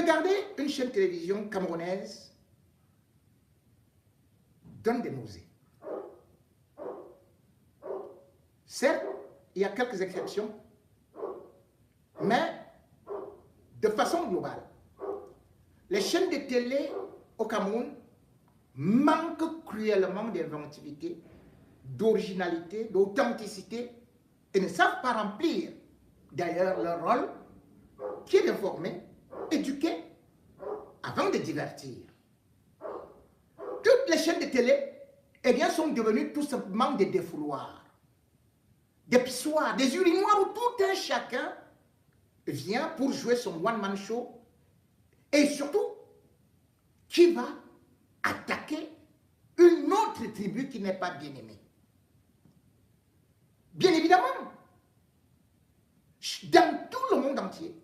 Regarder une chaîne de télévision camerounaise donne des nausées. Certes, il y a quelques exceptions, mais de façon globale, les chaînes de télé au Cameroun manquent cruellement d'inventivité, d'originalité, d'authenticité et ne savent pas remplir d'ailleurs leur rôle qui est d'informer, éduquer avant de divertir. Toutes les chaînes de télé eh bien, sont devenues tout simplement des défouloirs, des pissoirs, des urinoirs où tout un chacun vient pour jouer son one-man show et surtout qui va attaquer une autre tribu qui n'est pas bien aimée. Bien évidemment, dans tout le monde entier,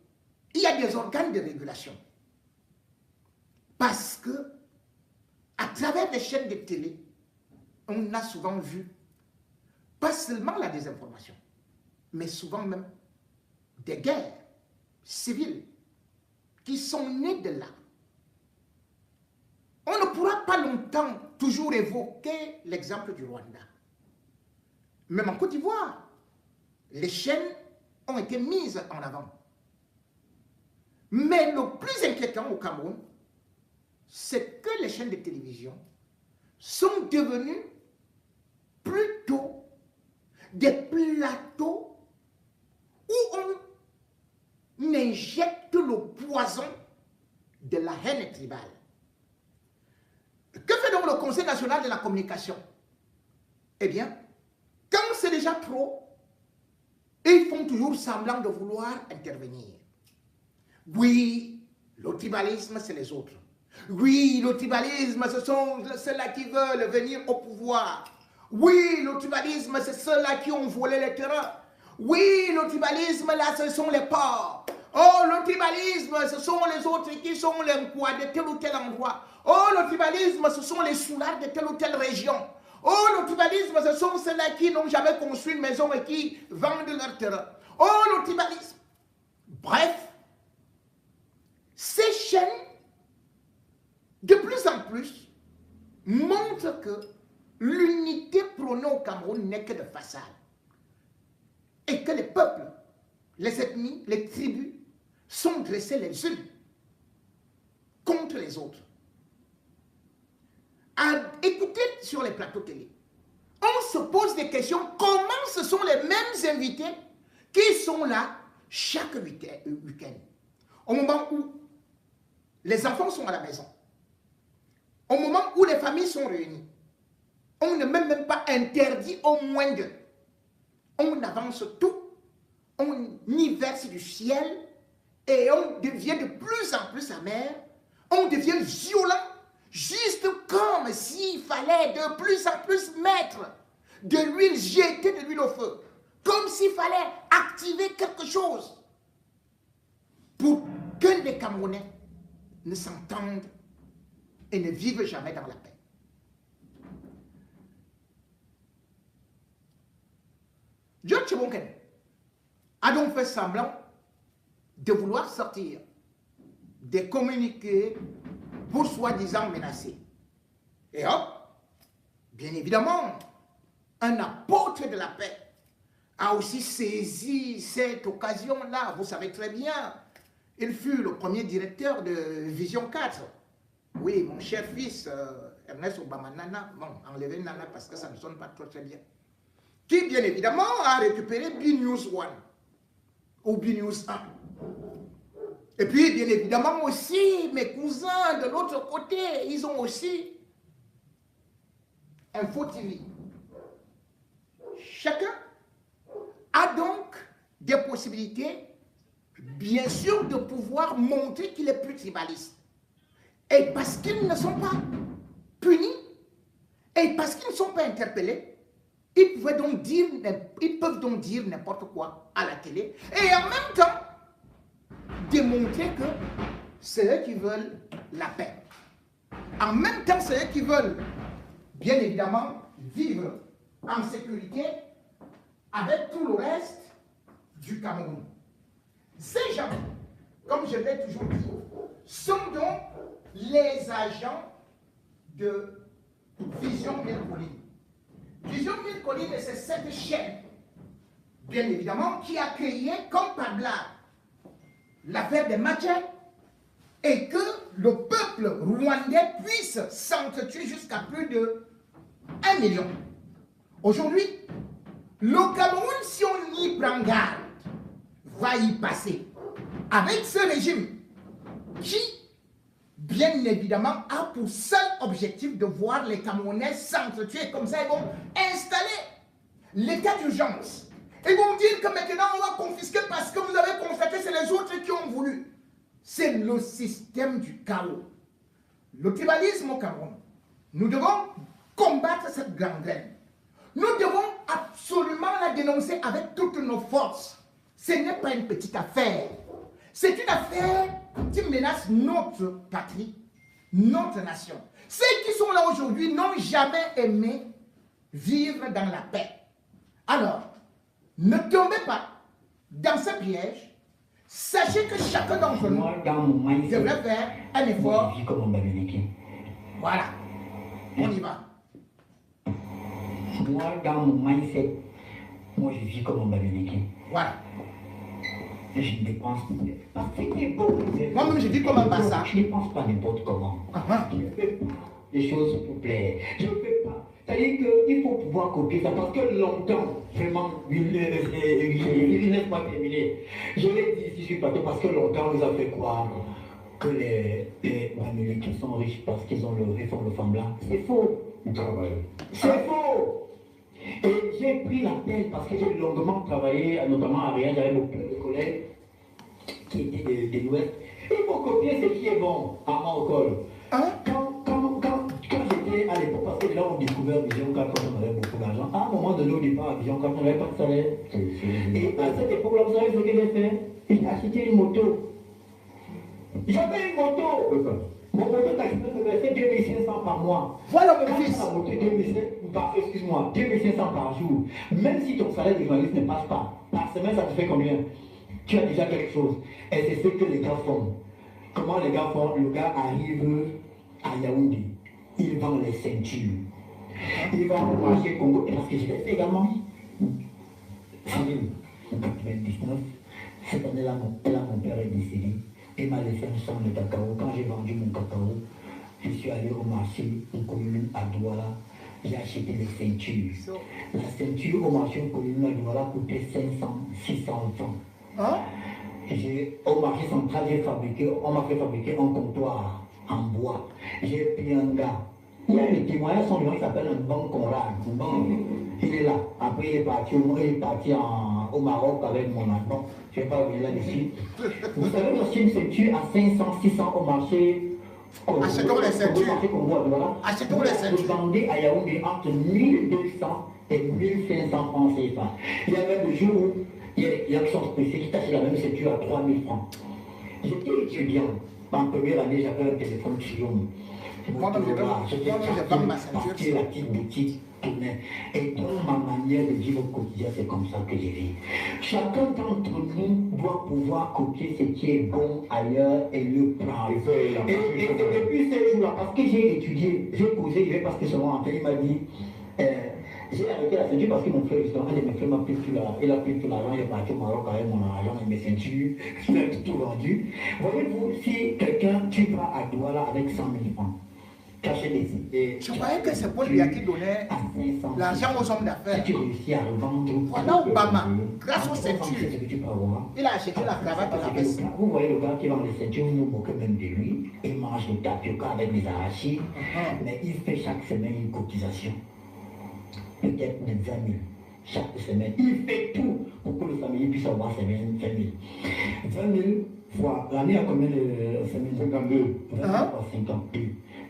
il y a des organes de régulation. Parce que, à travers les chaînes de télé, on a souvent vu, pas seulement la désinformation, mais souvent même des guerres civiles qui sont nées de là. On ne pourra pas longtemps toujours évoquer l'exemple du Rwanda. Même en Côte d'Ivoire, les chaînes ont été mises en avant. Mais le plus inquiétant au Cameroun, c'est que les chaînes de télévision sont devenues plutôt des plateaux où on injecte le poison de la haine tribale. Que fait donc le Conseil national de la communication? Eh bien, quand c'est déjà trop, ils font toujours semblant de vouloir intervenir. Oui, le tribalisme, c'est les autres. Oui, le tribalisme, ce sont ceux-là qui veulent venir au pouvoir. Oui, le tribalisme, c'est ceux-là qui ont volé les terrains. Oui, le tribalisme, là, ce sont les porcs. Oh, le tribalisme, ce sont les autres qui sont les quoi de tel ou tel endroit. Oh, le tribalisme, ce sont les soulards de telle ou telle région. Oh, le tribalisme, ce sont ceux-là qui n'ont jamais construit une maison et qui vendent leur terrain. Oh, le tribalisme. Bref, ces chaînes, de plus en plus, montrent que l'unité prônée au Cameroun n'est que de façade. Et que les peuples, les ethnies, les tribus sont dressés les unes contre les autres. À écouter sur les plateaux télé, on se pose des questions. Comment ce sont les mêmes invités qui sont là chaque week-end? Au moment où les enfants sont à la maison, au moment où les familles sont réunies, on ne met même pas interdit au moins d'eux. On avance tout, on y verse du ciel et on devient de plus en plus amer, on devient violent, juste comme s'il fallait de plus en plus mettre de l'huile, jeter de l'huile au feu, comme s'il fallait activer quelque chose pour que les Camerounais ne s'entendent et ne vivent jamais dans la paix. John Chebonken a donc fait semblant de vouloir sortir des communiqués pour soi-disant menacer. Et hop, bien évidemment, un apôtre de la paix a aussi saisi cette occasion-là. Vous savez très bien, il fut le premier directeur de Vision 4. Oui, mon cher fils, Ernest Obama Nana, bon, enlevez Nana parce que ça ne sonne pas très bien, qui bien évidemment a récupéré B-News 1 ou B-News 1. Et puis bien évidemment aussi, mes cousins de l'autre côté, ils ont aussi Info TV. Chacun a donc des possibilités, bien sûr, de pouvoir montrer qu'il est plus tribaliste. Et parce qu'ils ne sont pas punis, et parce qu'ils ne sont pas interpellés, ils peuvent donc dire n'importe quoi à la télé, et en même temps, démontrer que c'est eux qui veulent la paix. En même temps, c'est eux qui veulent, bien évidemment, vivre en sécurité avec tout le reste du Cameroun. Ces gens, comme je l'ai toujours dit, sont donc les agents de Vision Mille Collines. Vision Mille Collines, c'est cette chaîne, bien évidemment, qui a créé comme par blague l'affaire des Machets et que le peuple rwandais puisse s'entretuer jusqu'à plus de 1 million. Aujourd'hui, le Cameroun, si on y prend garde, va y passer avec ce régime qui, bien évidemment, a pour seul objectif de voir les Camerounais s'entretuer. Comme ça, ils vont installer l'état d'urgence. Ils vont dire que maintenant, on va confisquer parce que vous avez constaté, c'est les autres qui ont voulu. C'est le système du chaos. Le tribalisme au Cameroun. Nous devons combattre cette gangrène. Nous devons absolument la dénoncer avec toutes nos forces. Ce n'est pas une petite affaire. C'est une affaire qui menace notre patrie, notre nation. Ceux qui sont là aujourd'hui n'ont jamais aimé vivre dans la paix. Alors, ne tombez pas dans ce piège. Sachez que chacun d'entre nous devrait faire un effort. Voilà. On y va. Moi, dans mon mindset, moi je vis comme un Américain. Voilà. Je ne dépense pas. Moi-même, je vis comme un Bassa. Je ne dépense pas n'importe comment. Je fais pas les choses pour plaire. Je ne fais pas. C'est-à-dire qu'il faut pouvoir copier ça parce que longtemps, vraiment, il ne laisse pas terminer. Je l'ai dit ici, je suis pas parce que longtemps, on nous a fait croire que les Américains sont riches parce qu'ils ont le réforme de femmes blancs. C'est faux. C'est faux. Et j'ai pris la peine parce que j'ai longuement travaillé, notamment à Rien, j'avais beaucoup de collègues qui étaient de l'Ouest. Il faut copier ce qui est bon à mon école. Quand j'étais à l'époque, parce que les gens ont découvert Vision 4 quand on avait beaucoup d'argent, à un moment donné au départ, à Vision 4, on n'avait pas de salaire. Et à cette époque-là, vous savez ce que j'ai fait? J'ai acheté une moto. J'avais une moto. Mon moto taxi me versait 2500 par mois. Voilà mon fils. La moto, excuse-moi, 2500 par jour. Même si ton salaire de journaliste ne passe pas, par semaine, ça te fait combien? Tu as déjà quelque chose. Et c'est ce que les gars font. Comment les gars font? Le gars arrive à Yaoundé. Il vend les ceintures. Il va au marché Congo. Et parce que je l'ai fait également. En 99, cette année-là, mon père est décédé. Il m'a laissé un champ de cacao. Quand j'ai vendu mon cacao, je suis allé au marché, au commune à Douala. J'ai acheté les ceintures. La ceinture au marché au commune à Douala coûtait 500, 600 francs. Au marché central, on m'a fait fabriquer un comptoir en bois. J'ai pris un gars. Il y a les témoignages, son nom, il s'appelle un bon Conrad. Il est là. Après, il est parti au Maroc avec mon enfant. Je ne vais pas revenir là-dessus. Vous savez, j'ai une ceinture à 500, 600 au marché. Achetons les ceintures. Achetons les ceintures. Je vendais à Yaoundé entre 1200 et 1500 francs CFA. Il y a même le jour où il y a des actions spéciales qui t'achètent la même ceinture à 3000 francs. J'étais étudiant. En première année, j'avais un téléphone Xiaomi. Moi, j'ai pas ma ceinture. La petite boutique tournait. Et dans ma manière de vivre au quotidien, c'est comme ça que je vis. Chacun d'entre nous doit pouvoir copier ce qui est bon ailleurs et le prendre. Et depuis ces jours-là, parce que j'ai étudié, j'ai causé, parce que son enfant, il m'a dit, j'ai arrêté la ceinture parce que mon frère, justement, un de mes frères m'a pris tout l'argent. Il a pris tout l'argent, il est parti au Maroc avec mon argent et mes ceintures. Il a tout vendu. Voyez-vous, si quelqu'un, tu vas à Douala avec 100 000 francs, cacher des. Je croyais que c'est Paul Biya qui donnait l'argent aux hommes d'affaires. Si tu réussis à revendre. Voilà Obama, grâce aux ceintures, tu peux avoir. il a acheté la cravate et la veste. Vous voyez le gars qui vend les ceintures, vous vous moquez même de lui. Il mange le tapioca avec des arachides, mais il fait chaque semaine une cotisation. Peut-être de 20 000 chaque semaine. Il fait tout pour que le famille puisse avoir ses 20 000. 20 000 fois, l'année a combien de 52 20 000 fois 52.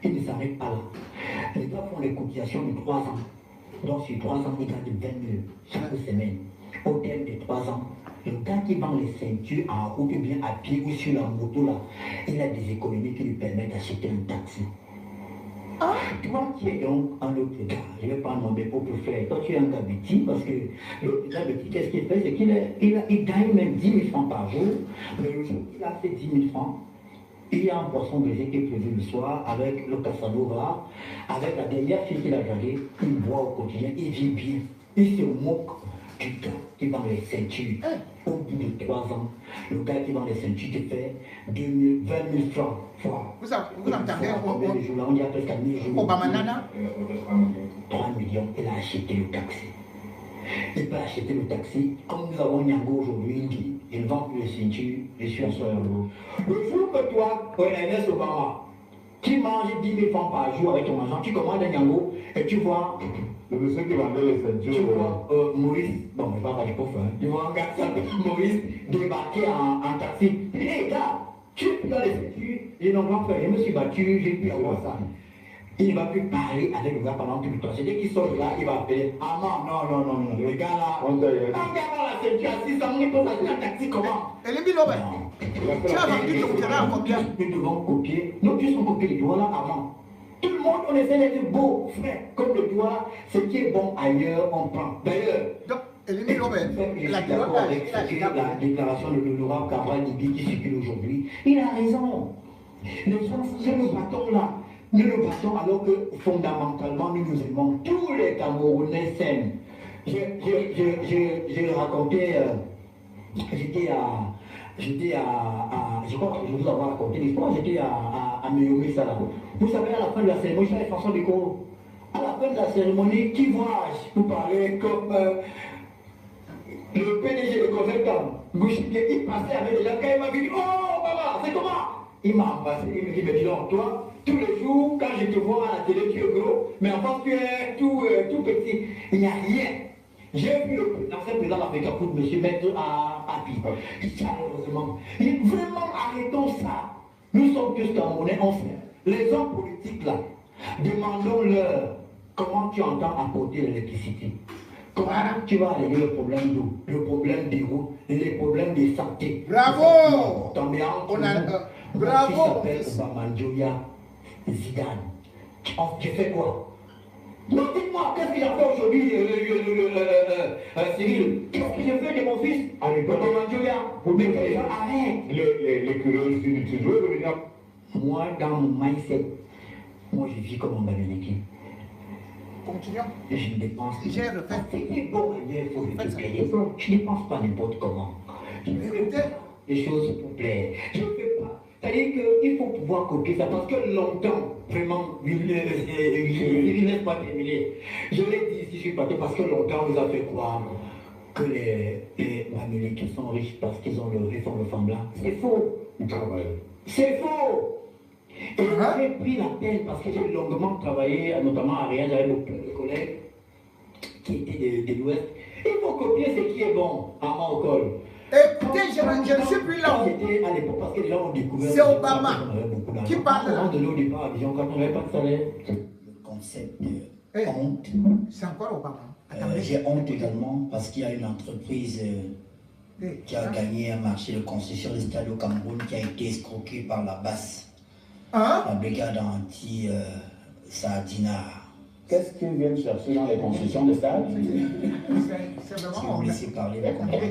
Il ne s'arrête pas là. Les gars font les cotisations de 3 ans. Donc sur 3 ans, ils gagnent 20 000 chaque semaine. Au terme de 3 ans, le gars qui vend les ceintures en route, ou bien à pied ou sur la moto là, il a des économies qui lui permettent d'acheter un taxi. Toi qui es donc un autre gars, je ne vais pas nommer pour te faire. Toi tu es un gars petit parce que le gars petit, qu'est-ce qu'il fait? C'est qu'il gagne même 10 000 francs par jour. Mais le jour qu'il a fait 10 000 francs, Il y a un poisson brisé qui est prévu le soir avec le Casanova, avec la dernière fille qu'il a gardée, il boit au quotidien, il vit bien. Il se moque du gars qui vend les ceintures. Au bout de 3 ans, le gars qui vend les ceintures te fait 20 000 francs. Vous entendez on dit presque à 1000 jours. Obama Nana 3 millions, il a acheté le taxi. Il peut acheter le taxi. Comme nous avons Nyango aujourd'hui, il dit, il ne vend plus les ceintures, je suis en Soyambo. Le jour que toi, Ernest Obama, tu manges 10 000 francs par jour avec ton argent, tu commandes un Nyango et tu vois. Le monsieur qui vendait les ceintures. Tu vois Maurice, bon, je ne vais pas du pauvre, hein. Tu vois un gars qui s'appelle Maurice débarquer en taxi. Il dit, hé gars, tu es dans les ceintures, j'ai non pas fait, je me suis battu, j'ai pu avoir ça. Il ne va plus parler avec le gars pendant tout le temps. C'est dès qu'il sort de là, il va appeler. Ah non, le gars là. Un gars là, c'est déjà 600 000 pour acheter un taxi, comment? Elle est bilobe. Tu as vendu ton terrain en combien? Nous devons copier. Nous tous on copie les doigts là avant. Tout le monde, on essaie d'être beau, frère. Comme le doigt, ce qui est bon ailleurs, on prend. D'ailleurs, donc, elle est bilobe. La déclaration de Laurent Cabral Libi qui circule aujourd'hui, il a raison. Les gens, c'est le bâton là. Nous le battons alors que fondamentalement nous nous aimons. Tous les Camerounais s'aiment. J'ai raconté, je crois que je vous avais raconté l'histoire, j'étais à Méomé Sala. Vous savez, à la fin de la cérémonie, j'avais François Déco. À la fin de la cérémonie, qui vois-je pour parler comme le PDG de Consultant, il passait avec les gens, quand il m'a dit, oh maman, c'est comment? Il m'a embrassé, il me dit, mais dis donc, toi, tous les jours, quand je te vois à la télé, tu es gros, mais en fait, tu es tout petit. Il n'y a rien. J'ai vu l'ancien président de l'Afrique pour M. Maître à Pi. Malheureusement. Vraiment, arrêtons ça. Nous sommes tous Camerounais, on fait. Les hommes politiques là, demandons-leur comment tu entends apporter l'électricité. Comment tu vas régler le problème d'eau, le problème des routes, les problèmes de santé. Bravo! Bravo! Qui s'appelle Obamanjoya Zidane. Tu fais quoi? Non, dites-moi, qu'est-ce qu'il a fait aujourd'hui, Cyril? Qu'est-ce que j'ai fait de mon fils? Obamanjoya. Mais que les gens arrêtent. Les cureuses, tu veux devenir. Moi, dans mon mindset, moi je vis comme un Bamileke. Continuons. Je ne dépense pas. J'ai refait. C'est bon, il faut le payer. Je ne dépense pas n'importe comment. Je fais des choses pour plaire. Je ne fais pas. C'est-à-dire qu'il faut pouvoir copier ça parce que longtemps, vraiment, il n'est pas terminé. Je l'ai dit ici, je suis parti parce que longtemps, on nous a fait croire que les Bamileke sont riches parce qu'ils ont le fond blanc. C'est faux. Ils travaillent. C'est faux. Et j'ai pris la peine parce que j'ai longuement travaillé, notamment à Rien, j'avais beaucoup de collègues qui étaient de l'Ouest. Il faut copier ce qui est bon à Mancol. Écoutez, je ne suis plus là. C'était à l'époque parce que les gens ont découvert. C'est Obama qui parle là. On au départ à Vision quand on n'avait pas de salaire. Le concept de honte. C'est encore Obama. J'ai honte également parce qu'il y a une entreprise qui a gagné un marché de construction de stade au Cameroun qui a été escroquée par la BAS. La brigade anti-Sardina. Qu'est-ce qu'ils viennent chercher dans les constructions de stades? C'est vraiment. Si vous me laissez parler, vous comprenez.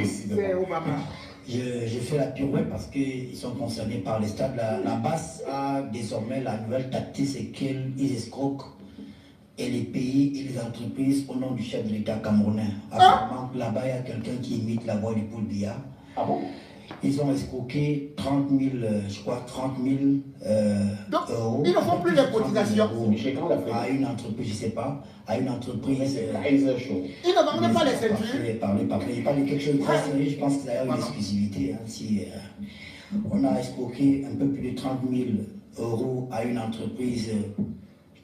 C'est Obama. Je fais la pirouette parce qu'ils sont concernés par les stades. La BAS a désormais la nouvelle tactique, c'est qu'ils escroquent et les pays et les entreprises au nom du chef de l'État camerounais. Apparemment, là-bas, il y a quelqu'un qui imite la voix du Paul Biya. Ah bon? Ils ont escroqué 30 000, je crois, 30 000 Donc, euros. Ils ne font plus les cotisations. À une entreprise, je ne sais pas, à une entreprise. Ils ne vendent même pas les ceintures. Parlez. Il parle de quelque chose de très sérieux, je pense que c'est une exclusivité. Hein, si, on a escroqué un peu plus de 30 000 euros à une entreprise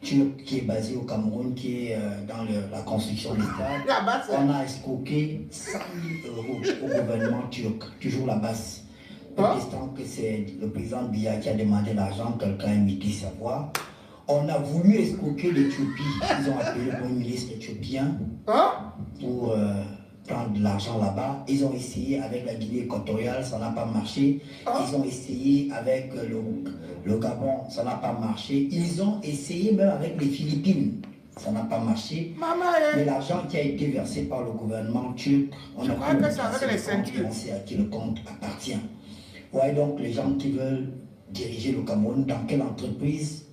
turque qui est basée au Cameroun, qui est dans la construction des stades. On a escroqué 100 000 euros au gouvernement turc, toujours la base. Protestant que c'est le président Biya qui a demandé l'argent, quelqu'un a imité sa voix. On a voulu escroquer l'Éthiopie. Ils ont appelé le premier ministre éthiopien pour prendre de l'argent là-bas. Ils ont essayé avec la Guinée équatoriale, ça n'a pas marché. Ils ont essayé avec le Gabon, ça n'a pas marché. Ils ont essayé même avec les Philippines, ça n'a pas marché. Mais l'argent qui a été versé par le gouvernement turc, on a pu que c'est avec les ceintures. On sait à qui le compte appartient. Ouais, donc les gens qui veulent diriger le Cameroun, dans quelle entreprise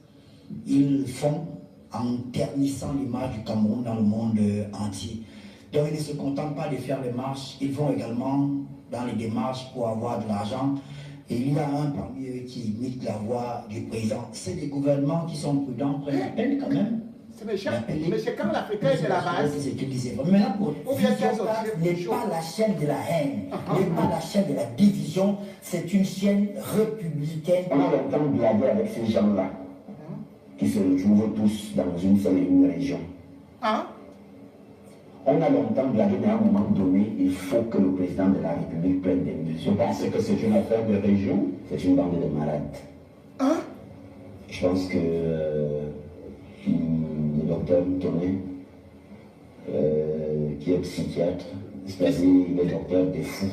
ils font en ternissant l'image du Cameroun dans le monde entier. Donc ils ne se contentent pas de faire les marches, ils vont également dans les démarches pour avoir de l'argent. Et il y a un parmi eux qui imite la voix du président. C'est des gouvernements qui sont prudents, prennent la peine quand même. Mais c'est quand l'Africain est de la base. Mais là, n'est pas la chaîne de la haine, n'est pas la chaîne de la division, c'est une chaîne républicaine. On a longtemps blagué avec ces gens-là, qui se retrouvent tous dans une seule et une région. On a longtemps blagué, mais à un moment donné, il faut que le président de la République prenne des mesures. Vous pensez que c'est une affaire de région? C'est une bande de malades. Je pense que le docteur Tonnet, qui est psychiatre, c'est-à-dire il est docteur des fous.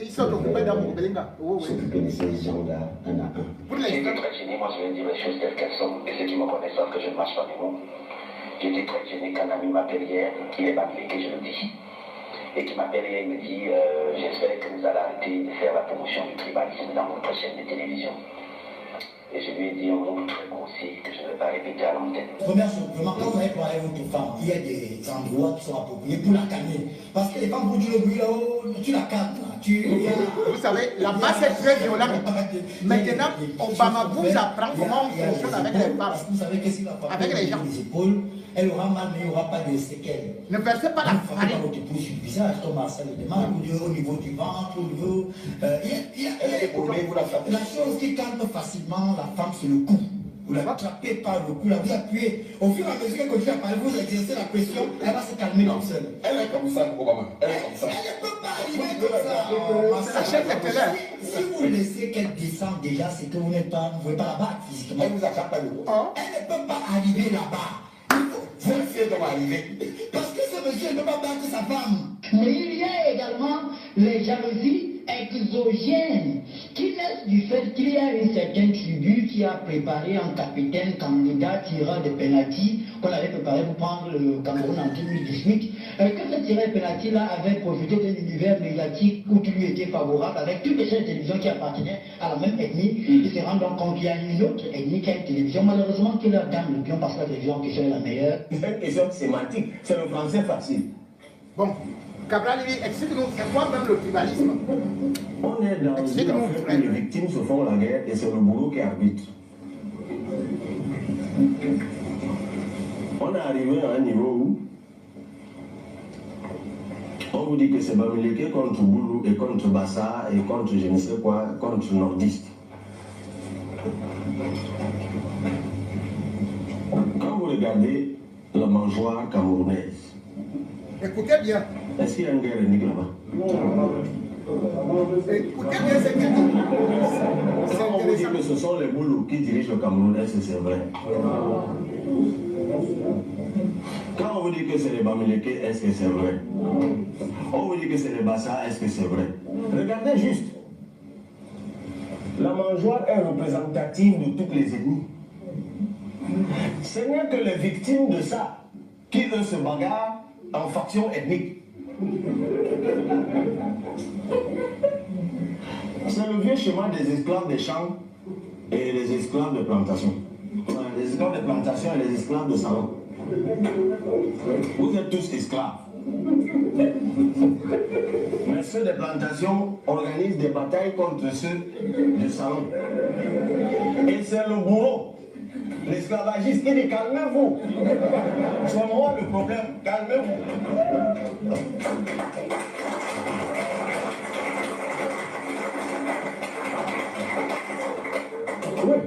Ils sont occupés dans mon Belinga. S'occuper de ces gens-là, un à un. J'ai été très gêné, moi je vais dire les choses telles qu'elles sont, et ceux qui me connaissent savent que je ne marche pas des mots. J'ai été très gêné quand un ami m'appelle hier, qui est bâclé, que je le dis, et qui m'appelle hier, il me dit j'espère que vous allez arrêter de faire la promotion du tribalisme dans votre chaîne de télévision. Et je lui ai dit un mot très grossier que je ne vais pas répéter à l'antenne. Première chose, quand vous allez parler à votre femme, il y a des endroits qui sont appropriés pour la calmer. Parce que les femmes, pour dire le bruit là-haut, tu la calmes. Vous savez, la base est très violente. Maintenant, Obama vous apprend comment on fonctionne avec les femmes. Vous savez que si la femme avec les gens. Les épaules, elle aura mal, mais il n'y aura pas de séquelles. Ne versez pas la farine. Vous ne votre pouce sur le visage, comme Marcel le demande, au niveau du ventre, au niveau. La chose qui calme facilement la femme, c'est le cou. Vous la attrapez par le cou, vous appuyez. Au fur et à mesure que vous continue à parler, vous exercez la pression, elle va se calmer toute seule. Elle est comme ça, Obama. Elle est comme ça. Elle ne peut pas arriver comme ça. La chaîne est Si vous laissez qu'elle descende déjà, c'est que vous ne pouvez pas la battre physiquement. Elle vous attrape pas le cou. Elle ne peut pas arriver là-bas. Vous le faites comment arriver. Parce que ce monsieur ne peut pas battre sa femme. Mais il y a également les jalousies exogènes qui naissent du fait qu'il y a une certaine tribu qui a préparé un capitaine candidat tireur de pénalty qu'on avait préparé pour prendre le Cameroun en 2018. Que ce tireur de pénalty-là avait profité d'un univers médiatique où il lui était favorable avec toutes les chaînes de télévision qui appartenaient à la même ethnie. Il se rend donc compte qu'il y a une autre ethnie qui a une télévision. Malheureusement, qui leur gagne le pion parce que la télévision en question est la meilleure. C'est une question sémantique. C'est le français facile. Bon, Cabral, explique-nous, c'est quoi même le tribalisme? On est dans une affaire où les victimes se font la guerre et c'est le bourreau qui arbitre. On est arrivé à un niveau où on vous dit que c'est Bamileke contre Boulou et contre Bassa et contre je ne sais quoi, contre nordiste. Quand vous regardez la mangeoire camerounaise, écoutez bien. est-ce qu'il y a une guerre ethnique là-bas? Écoutez bien ce qu'il dit. Quand on vous dit que ce sont les Boulous qui dirigent le Cameroun, est-ce que c'est vrai? Quand on vous dit que c'est les Bamileke, est-ce que c'est vrai? On vous dit que c'est les Bassa, est-ce que c'est vrai? Regardez juste. La mangeoire est représentative de toutes les ethnies. Ce n'est que les victimes de ça qui, eux, se bagarrent en faction ethnique. C'est le vieux schéma des esclaves des champs et des esclaves de plantation. Les esclaves de plantation et les esclaves de salon. Vous êtes tous esclaves. Mais ceux des plantations organisent des batailles contre ceux du salon. Et c'est le bourreau, l'esclavagiste, qui dit calmez-vous. C'est moi le problème, calmez-vous. Oui.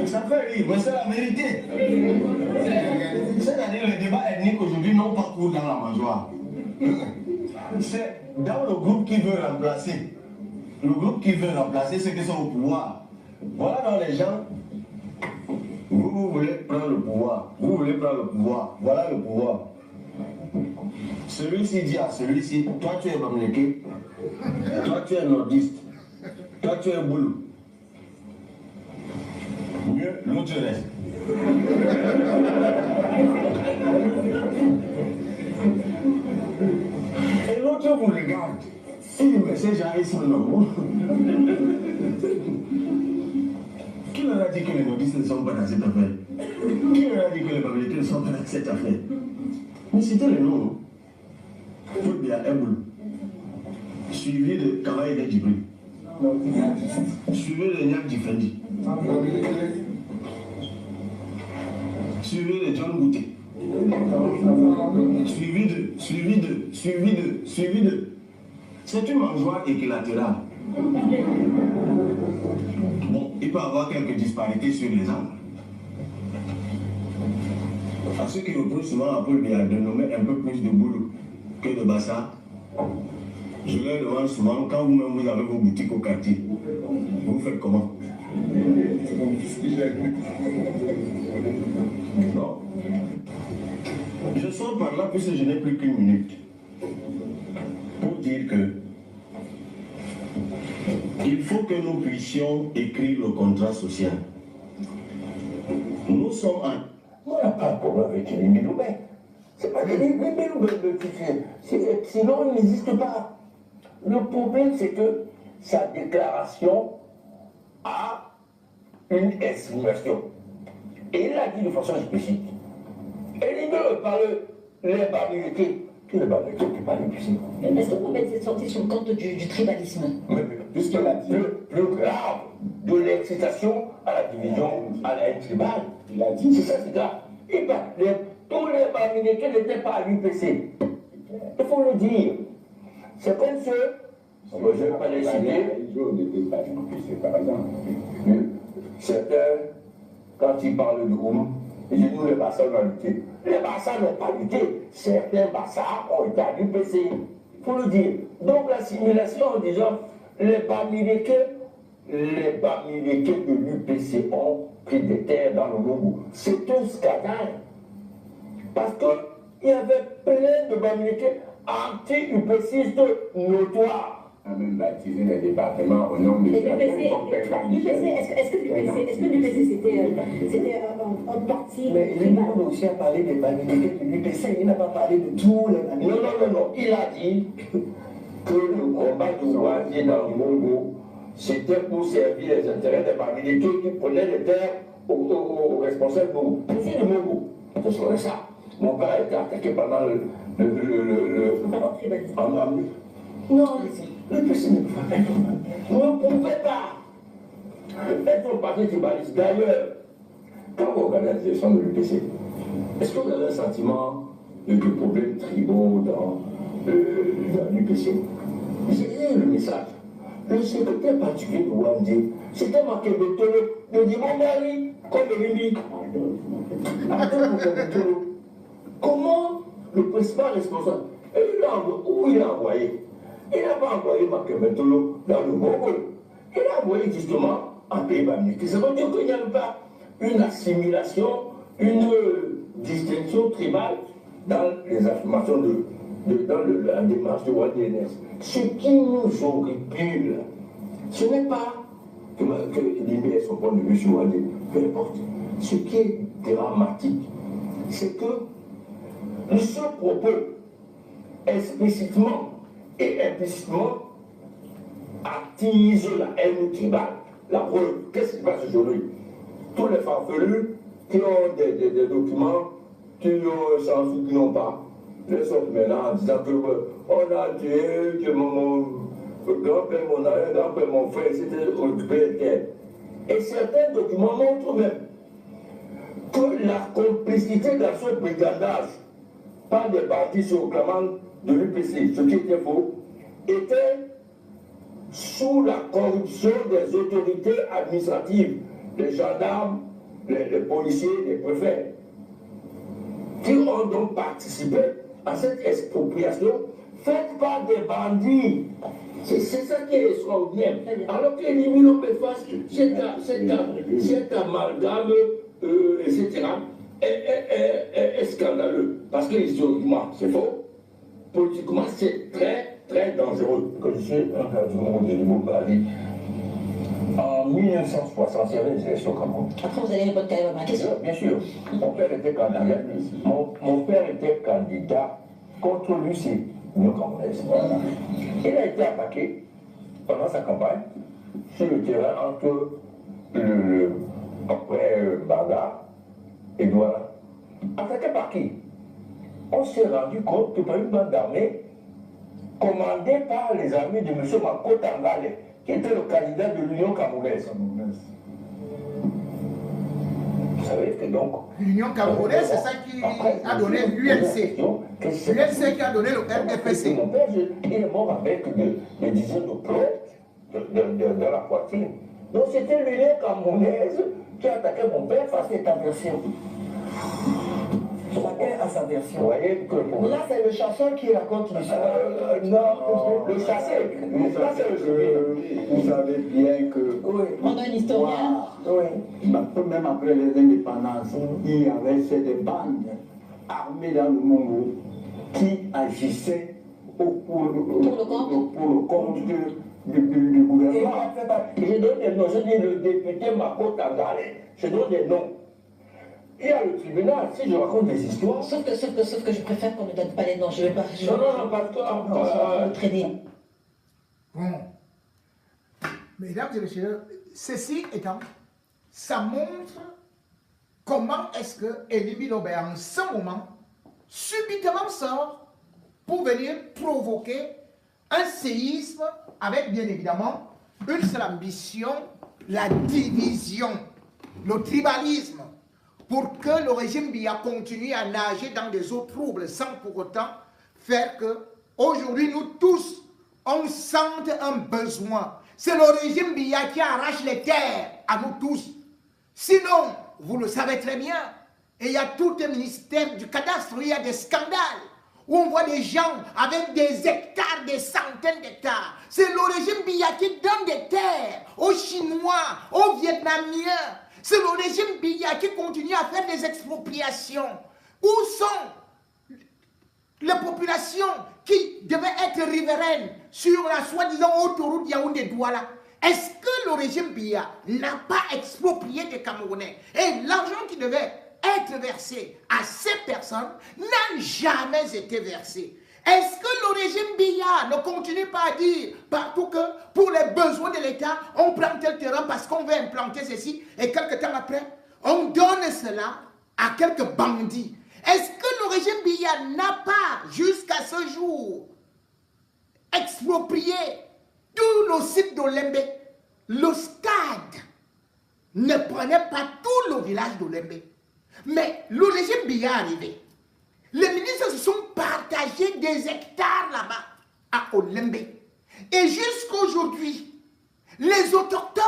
Ça fait rire, mais c'est la vérité. C'est-à-dire les débats ethniques aujourd'hui n'ont pas cours dans la mangeoire. C'est dans le groupe qui veut remplacer. Le groupe qui veut remplacer ceux qui sont au pouvoir. Voilà dans les gens. Vous voulez prendre le pouvoir. Vous voulez prendre le pouvoir. Voilà le pouvoir. Celui-ci dit à celui-ci, toi tu es Bamileke, toi tu es nordiste, toi tu es Boulou. Mieux, l'autre reste. Et l'autre vous regarde. Mais ces gens, ils sont normaux. Qui leur a dit que les nordistes ne sont pas dans cette affaire? Qui leur a dit que les Bamileke ne sont pas dans cette affaire? Mais c'était le nom. Fulbia Eboul, suivi de Kawaii de Djibril, suivi de Niak Djifendi, suivi de John Bouté, suivi de. C'est une mangeoire équilatérale. Bon, il peut y avoir quelques disparités sur les angles. À ceux qui reprochent souvent à Paul Biya de nommer un peu plus de boulot que de Bassa, je leur demande souvent, quand vous-même vous avez vos boutiques au quartier, vous faites comment? Non. Je sors par là puisque je n'ai plus qu'une minute pour dire que il faut que nous puissions écrire le contrat social. Nous sommes en... On n'a pas de problème avec les Miloubet. C'est pas que les Miloubet, sinon il n'existe pas. Le problème, c'est que sa déclaration a une estimation. Et il l'a dit de façon explicite. Et il veut parler les Bamileke. Qui les Bamileke qui parlent ici? Est-ce que vous mettez sorti sur le compte du tribalisme? Puisqu'il a dit le plus grave de l'excitation à la division, à la haine tribale. Il a dit, c'est ça, c'est grave. Et ben, tous les Bamileke n'étaient pas à l'UPC. Il faut le dire. C'est comme ceux, je ne vais pas les citer, n'étaient pas à l'UPC, par exemple. Certains, quand ils parlent de Oum, ils disent, nous, les Bassa, on a lutté. Les Bassa n'ont pas lutté. Certains Bassa ont été à l'UPC. Il faut le dire. Donc, l'assimilation en disant, les Bamileke de l'UPC ont pris des terres dans le Lungu. C'est un scandale. Parce qu'il y avait plein de Bamileke anti-UPCistes notoires. On a même baptisé les départements au nom de l'UPC. Est-ce que l'UPC c'était un parti? Mais il a aussi parlé des Bamileke de l'UPC. Il n'a pas parlé de tous les Bamileke. Non. Il a dit que le combat de Ouadie dans le Congo, c'était pour servir les intérêts des Bamileke qui prenaient les terres aux responsables Bongo. C'est le Mongo. C'est ça. Mon père a été attaqué pendant non, le PC ne pouvait pas être. On ne pouvait pas être un parti tribaliste. D'ailleurs, quand vous regardez la gestion de l'UPC, est-ce que vous avez un sentiment de problèmes tribaux dans l'UPC? J'ai lu le message. Le secrétaire particulier de Wandé, c'était marqué Betolo, de Dimondari, comme Rémi. Comment le principal responsable, où il a envoyé? Il n'a pas envoyé Makebetolo dans le Mongol. Il a envoyé justement en pays Bamileke. Ça veut dire qu'il n'y avait pas une assimilation, une distinction tribale dans les affirmations dans la démarche de Waldénès. Ce qui nous horripile, ce n'est pas que l'IME ait son point de vue sur Waldé, peu importe. Ce qui est dramatique, c'est que ce propos, explicitement et implicitement, attise la haine tribale. La preuve, qu'est-ce qui se passe aujourd'hui? Tous les farfelus qui ont des documents, qui ont changé, qui n'ont pas, les sortent maintenant en disant que on a tué, que mon grand-père, mon arrière-grand-père, mon frère, s'était occupé des terres. Et certains documents montrent même que la complicité dans ce brigandage par des partis surclamants de l'UPC, ce qui était faux, était sous la corruption des autorités administratives, les gendarmes, les policiers, les préfets, qui ont donc participé à cette expropriation faite par des bandits. C'est ça qui est extraordinaire. Alors que les Miloubet fassent cet amalgame, etc., est scandaleux. Parce que historiquement, c'est faux. Politiquement, c'est très, très dangereux. Quand je suis un gars du monde de Limobali, en 1960, il y avait des élections au Cameroun. Après, vous allez répondre à ma question. Bien sûr. Mon père était candidat. Mon père était candidat contre l'UC. l'Union camerounaise. Il a été attaqué pendant sa campagne sur le terrain entre après Banda et Douala. Attaqué par qui? On s'est rendu compte que par une bande d'armée commandée par les armées de M. Mako Tangale, qui était le candidat de l'Union camerounaise. Vous savez que donc... L'Union camerounaise, c'est ça qui a donné l'UNC. L'UNC qui a donné le RDPC. Mon père, il est mort avec des dizaines de plomb dans la poitrine. Donc c'était l'Union camerounaise qui a attaqué mon père face à cette adversaire. Chacun a sa version. Vous voyez que là, c'est le chasseur qui raconte l'histoire. Non, le chasseur. Vous savez bien que... Oui. On a un historien. Oui. Même après les indépendances, il y avait des bandes armées dans le monde qui agissaient pour le compte du gouvernement. Je donne des noms. Je dis le député Mako Tangale. Je donne des noms. Il y a le tribunal, si je raconte des histoires... Sauf que je préfère qu'on ne donne pas les noms, je ne vais pas... Non, parce que... traîner. Bon. Mesdames et messieurs, ceci étant, ça montre comment est-ce que Elie Lobé, en ce moment, subitement sort pour venir provoquer un séisme avec, bien évidemment, une seule ambition, la division, le tribalisme, pour que le régime Biya continue à nager dans des eaux troubles sans pour autant faire que, aujourd'hui, nous tous, on sente un besoin. C'est le régime Biya qui arrache les terres à nous tous. Sinon, vous le savez très bien, et il y a tout un ministère du cadastre, il y a des scandales, où on voit des gens avec des hectares, des centaines d'hectares. C'est le régime Biya qui donne des terres aux Chinois, aux Vietnamiens. C'est le régime Biya qui continue à faire des expropriations. Où sont les populations qui devaient être riveraines sur la soi-disant autoroute Yaoundé-Douala? Est-ce que le régime Biya n'a pas exproprié des Camerounais? Et l'argent qui devait être versé à ces personnes n'a jamais été versé. Est-ce que le régime Biya ne continue pas à dire partout que pour les besoins de l'État, on prend tel terrain parce qu'on veut implanter ceci et quelques temps après, on donne cela à quelques bandits? Est-ce que le régime Biya n'a pas, jusqu'à ce jour, exproprié tout le site d'Olembe? Le stade ne prenait pas tout le village d'Olembe. Mais le régime Biya est arrivé. Les ministres se sont partagés des hectares là-bas, à Olembe. Et jusqu'aujourd'hui, les autochtones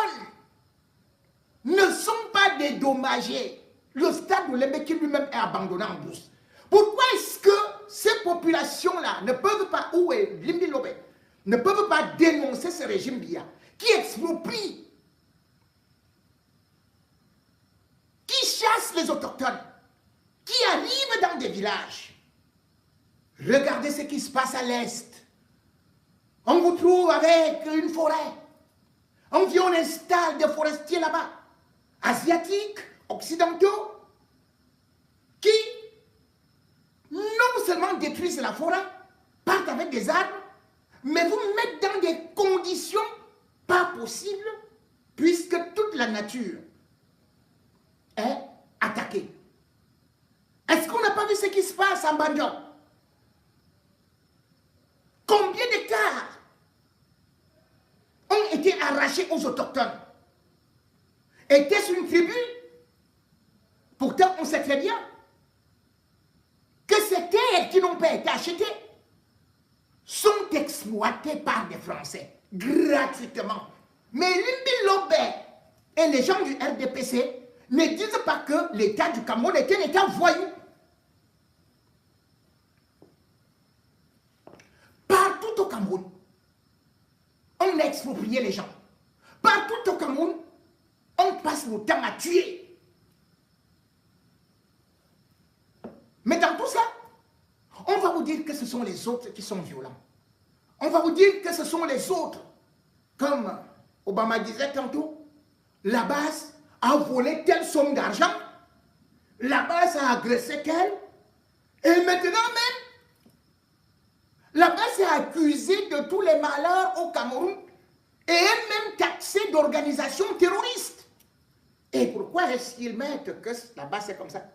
ne sont pas dédommagés. Le stade d'Olembe qui lui-même est abandonné en brousse. Pourquoi est-ce que ces populations-là ne peuvent pas, ou Limbi Lobé, ne peuvent pas dénoncer ce régime Biya qui exproprie, qui chasse les autochtones, qui arrive dans des villages? Regardez ce qui se passe à l'est. On vous trouve avec une forêt. On vient, on installe des forestiers là-bas, asiatiques, occidentaux, qui non seulement détruisent la forêt, partent avec des armes, mais vous mettent dans des conditions pas possibles, puisque toute la nature est attaquée. Est-ce qu'on n'a pas vu ce qui se passe en Bandion? Combien d'hectares ont été arrachés aux autochtones? Était-ce une tribu? Pourtant, on sait très bien que ces terres qui n'ont pas été achetées sont exploitées par des Français gratuitement. Mais Limbi Lobé et les gens du RDPC ne disent pas que l'État du Cameroun est un État voyou. Partout au Cameroun, on a exproprié les gens. Partout au Cameroun, on passe le temps à tuer. Mais dans tout ça, on va vous dire que ce sont les autres qui sont violents. On va vous dire que ce sont les autres. Comme Obama disait tantôt, la base a volé telle somme d'argent, la base a agressé qu'elle, et maintenant même, La presse est accusée de tous les malheurs au Cameroun et elle-même taxée d'organisation terroriste. Et pourquoi est-ce qu'ils mettent que la base est comme ça?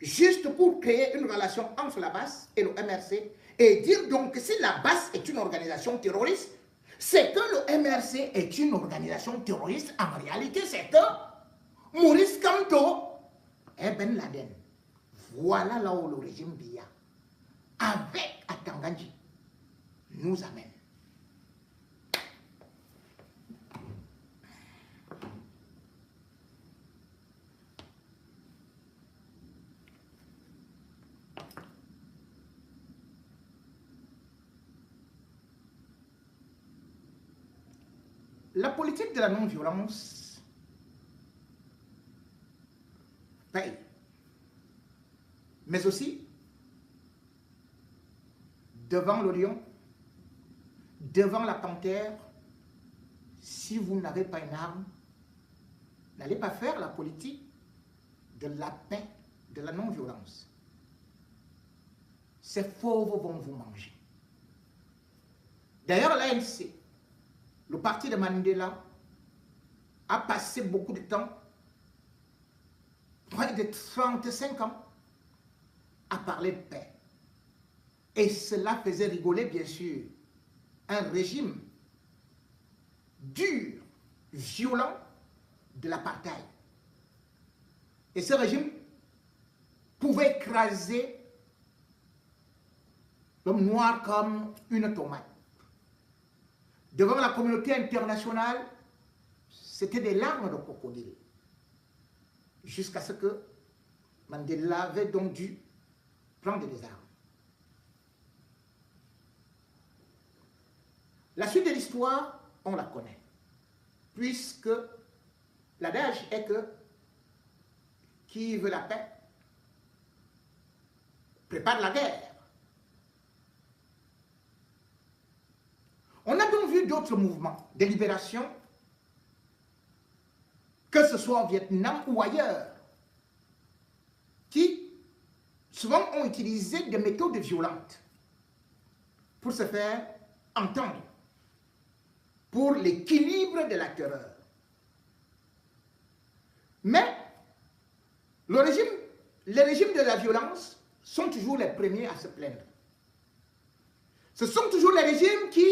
Juste pour créer une relation entre la base et le MRC et dire donc que si la base est une organisation terroriste, c'est que le MRC est une organisation terroriste. En réalité, c'est que Maurice Kamto est Ben Laden. Voilà là où le régime Biya, avec Atanganji, nous amène. La politique de la non-violence paye, mais aussi devant le lion, devant la panthère, si vous n'avez pas une arme, n'allez pas faire la politique de la paix, de la non-violence. Ces fauves vont vous manger. D'ailleurs, l'ANC, le parti de Mandela, a passé beaucoup de temps, près de 35 ans, à parler de paix. Et cela faisait rigoler, bien sûr, un régime dur, violent de l'apartheid. Et ce régime pouvait écraser l'homme noir comme une tomate. Devant la communauté internationale, c'était des larmes de crocodile. Jusqu'à ce que Mandela avait donc dû prendre des armes. La suite de l'histoire, on la connaît. Puisque l'adage est que qui veut la paix prépare la guerre. On a donc vu d'autres mouvements de libération, que ce soit au Vietnam ou ailleurs, qui souvent ont utilisé des méthodes violentes pour se faire entendre, pour l'équilibre de la terreur. Mais les régimes de la violence sont toujours les premiers à se plaindre. Ce sont toujours les régimes qui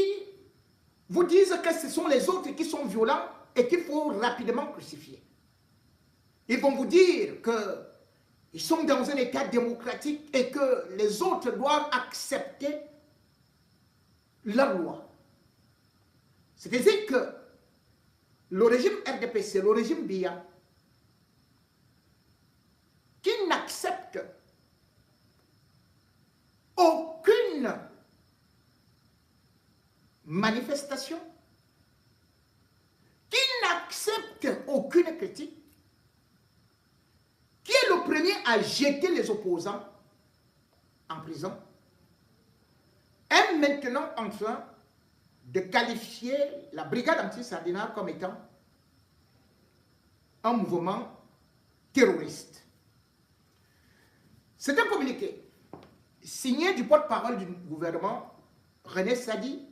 vous disent que ce sont les autres qui sont violents et qu'il faut rapidement crucifier. Ils vont vous dire qu'ils sont dans un état démocratique et que les autres doivent accepter leur loi. C'est-à-dire que le régime RDPC, le régime Biya, qui n'accepte aucune manifestation, qui n'accepte aucune critique, qui est le premier à jeter les opposants en prison, est maintenant en train de qualifier la brigade anti-Sardinat comme étant un mouvement terroriste. C'est un communiqué signé du porte-parole du gouvernement, René Sadi,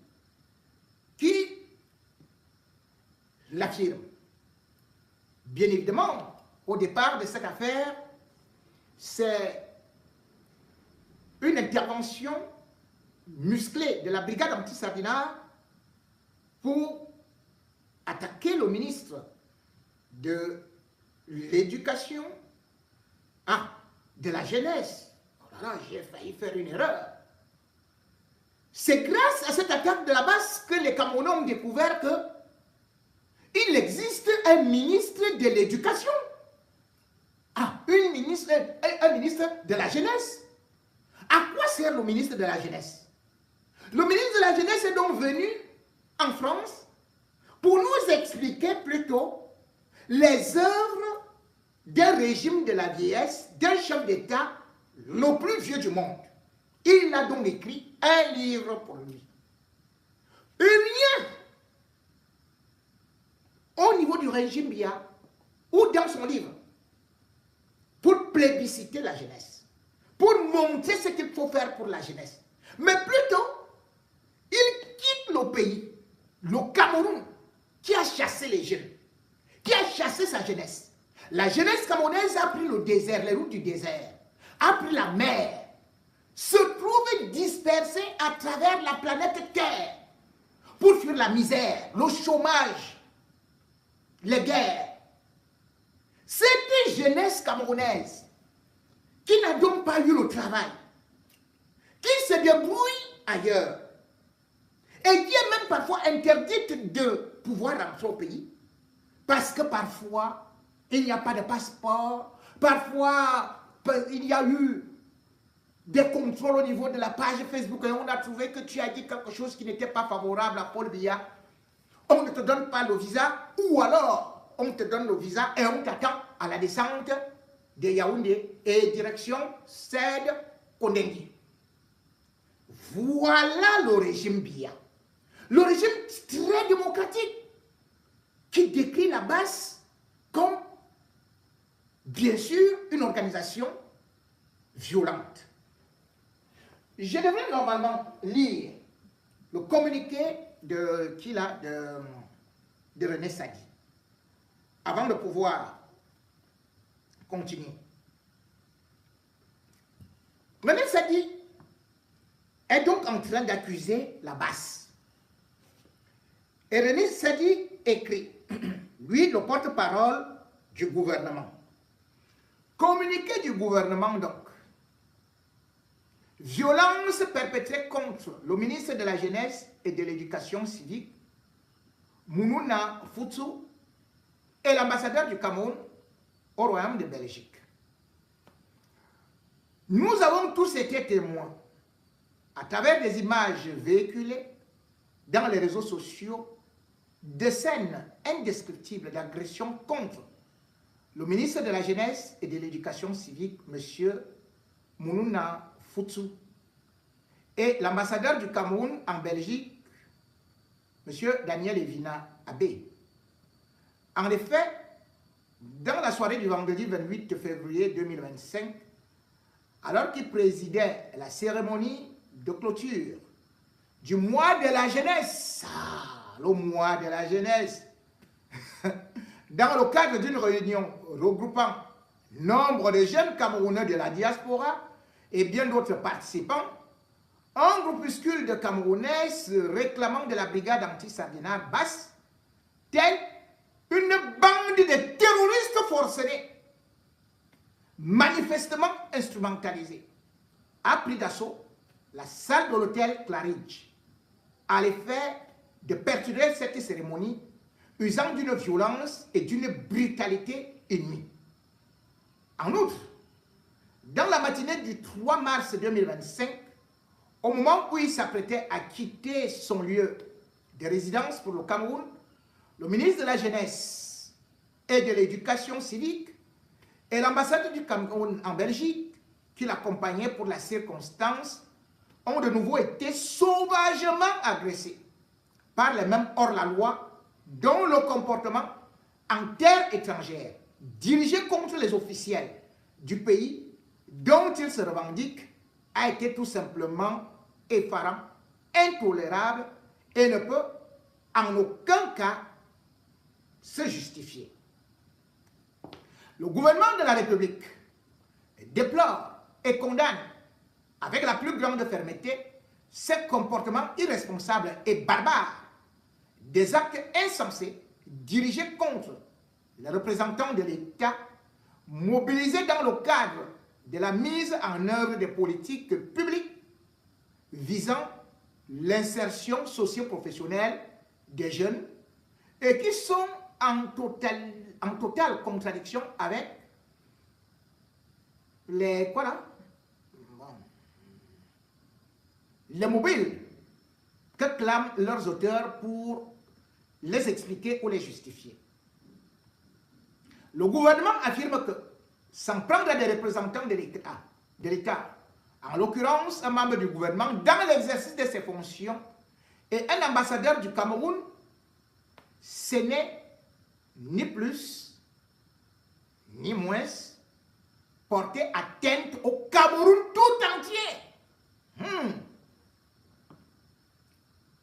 qui l'affirme. Bien évidemment, au départ de cette affaire, c'est une intervention musclée de la brigade anti-Sardinat pour attaquer le ministre de l'Éducation, de la jeunesse. Oh là là, j'ai failli faire une erreur. C'est grâce à cette attaque de la base que les Camerounais ont découvert qu'il existe un ministre de l'Éducation. Un ministre de la jeunesse. À quoi sert le ministre de la jeunesse? Le ministre de la jeunesse est donc venu en France pour nous expliquer plutôt les œuvres d'un régime de la vieillesse, d'un chef d'État le plus vieux du monde. Il a donc écrit un livre pour lui. Rien au niveau du régime Biya ou dans son livre pour plébisciter la jeunesse, pour montrer ce qu'il faut faire pour la jeunesse, mais plutôt nos pays, le Cameroun, qui a chassé les jeunes, qui a chassé sa jeunesse. La jeunesse camerounaise a pris le désert, les routes du désert, a pris la mer, se trouve dispersée à travers la planète Terre pour fuir la misère, le chômage, les guerres. Cette jeunesse camerounaise qui n'a donc pas eu le travail, qui se débrouille ailleurs et qui est même parfois interdite de pouvoir rentrer au pays parce que parfois il n'y a pas de passeport, parfois il y a eu des contrôles au niveau de la page Facebook et on a trouvé que tu as dit quelque chose qui n'était pas favorable à Paul Biya. On ne te donne pas le visa ou alors on te donne le visa et on t'attend à la descente de Yaoundé et direction Sed Kondengui. Voilà le régime Biya. Le régime très démocratique qui décrit la base comme, bien sûr, une organisation violente. Je devrais normalement lire le communiqué de René Sadi avant de pouvoir continuer. René Sadi est donc en train d'accuser la base. Et René Sadi écrit, lui, le porte-parole du gouvernement. Communiqué du gouvernement donc. Violence perpétrée contre le ministre de la Jeunesse et de l'Éducation civique, Mounouna Foutsou, et l'ambassadeur du Cameroun au Royaume de Belgique. Nous avons tous été témoins, à travers des images véhiculées dans les réseaux sociaux, de scènes indescriptibles d'agression contre le ministre de la Jeunesse et de l'Éducation civique, M. Mounouna Foutsou, et l'ambassadeur du Cameroun en Belgique, M. Daniel Evina Abbé. En effet, dans la soirée du vendredi 28 février 2025, alors qu'il présidait la cérémonie de clôture du mois de la jeunesse, le mois de la jeunesse, dans le cadre d'une réunion regroupant nombre de jeunes Camerounais de la diaspora et bien d'autres participants, un groupuscule de Camerounais réclamant de la brigade anti-sardinat basse, tel une bande de terroristes forcenés, manifestement instrumentalisés, a pris d'assaut la salle de l'hôtel Claridge, à l'effet de perturber cette cérémonie, usant d'une violence et d'une brutalité inouïe. En outre, dans la matinée du 3 mars 2025, au moment où il s'apprêtait à quitter son lieu de résidence pour le Cameroun, le ministre de la Jeunesse et de l'Éducation civique et l'ambassade du Cameroun en Belgique, qui l'accompagnaient pour la circonstance, ont de nouveau été sauvagement agressés par les mêmes hors-la-loi dont le comportement en terre étrangère, dirigé contre les officiels du pays dont ils se revendiquent, a été tout simplement effarant, intolérable et ne peut en aucun cas se justifier. Le gouvernement de la République déplore et condamne avec la plus grande fermeté ces comportements irresponsables et barbares, des actes insensés dirigés contre les représentants de l'État mobilisés dans le cadre de la mise en œuvre des politiques publiques visant l'insertion socio-professionnelle des jeunes et qui sont en totale contradiction avec les mobiles que clament leurs auteurs pour les expliquer ou les justifier. Le gouvernement affirme que, sans prendre des représentants de l'État, en l'occurrence un membre du gouvernement, dans l'exercice de ses fonctions, et un ambassadeur du Cameroun, ce n'est ni plus ni moins porter atteinte au Cameroun tout entier.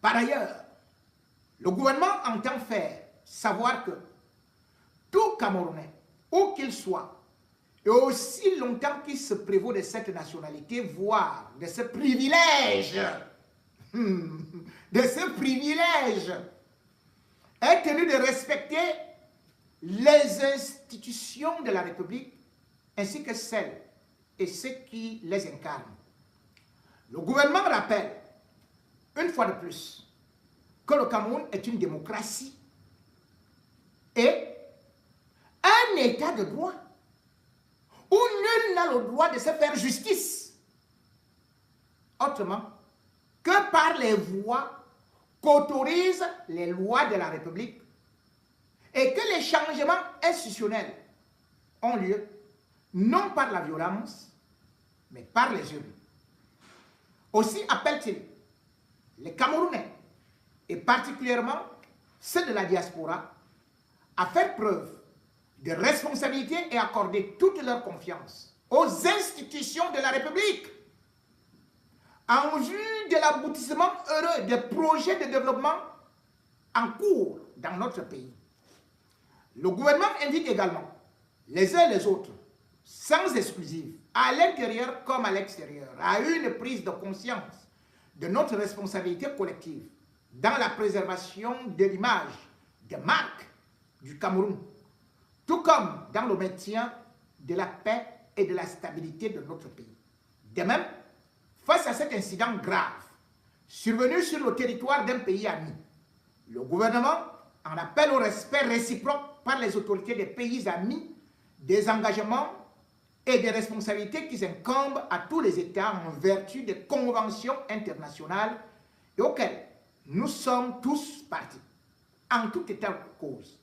Par ailleurs, Le gouvernement entend faire savoir que tout Camerounais, où qu'il soit, et aussi longtemps qu'il se prévaut de cette nationalité, voire de ce privilège, est tenu de respecter les institutions de la République ainsi que celles et ceux qui les incarnent. Le gouvernement rappelle, une fois de plus, que le Cameroun est une démocratie et un état de droit où nul n'a le droit de se faire justice autrement que par les voies qu'autorisent les lois de la République et que les changements institutionnels ont lieu non par la violence, mais par les urnes. Aussi appelle-t-il les Camerounais, et particulièrement ceux de la diaspora, à faire preuve de responsabilité et accorder toute leur confiance aux institutions de la République en vue de l'aboutissement heureux des projets de développement en cours dans notre pays. Le gouvernement invite également les uns et les autres, sans exclusive, à l'intérieur comme à l'extérieur, à une prise de conscience de notre responsabilité collective dans la préservation de l'image, des marques du Cameroun, tout comme dans le maintien de la paix et de la stabilité de notre pays. De même, face à cet incident grave, survenu sur le territoire d'un pays ami, le gouvernement en appelle au respect réciproque par les autorités des pays amis des engagements et des responsabilités qui incombent à tous les États en vertu des conventions internationales et auxquelles nous sommes tous partis. En tout état de cause,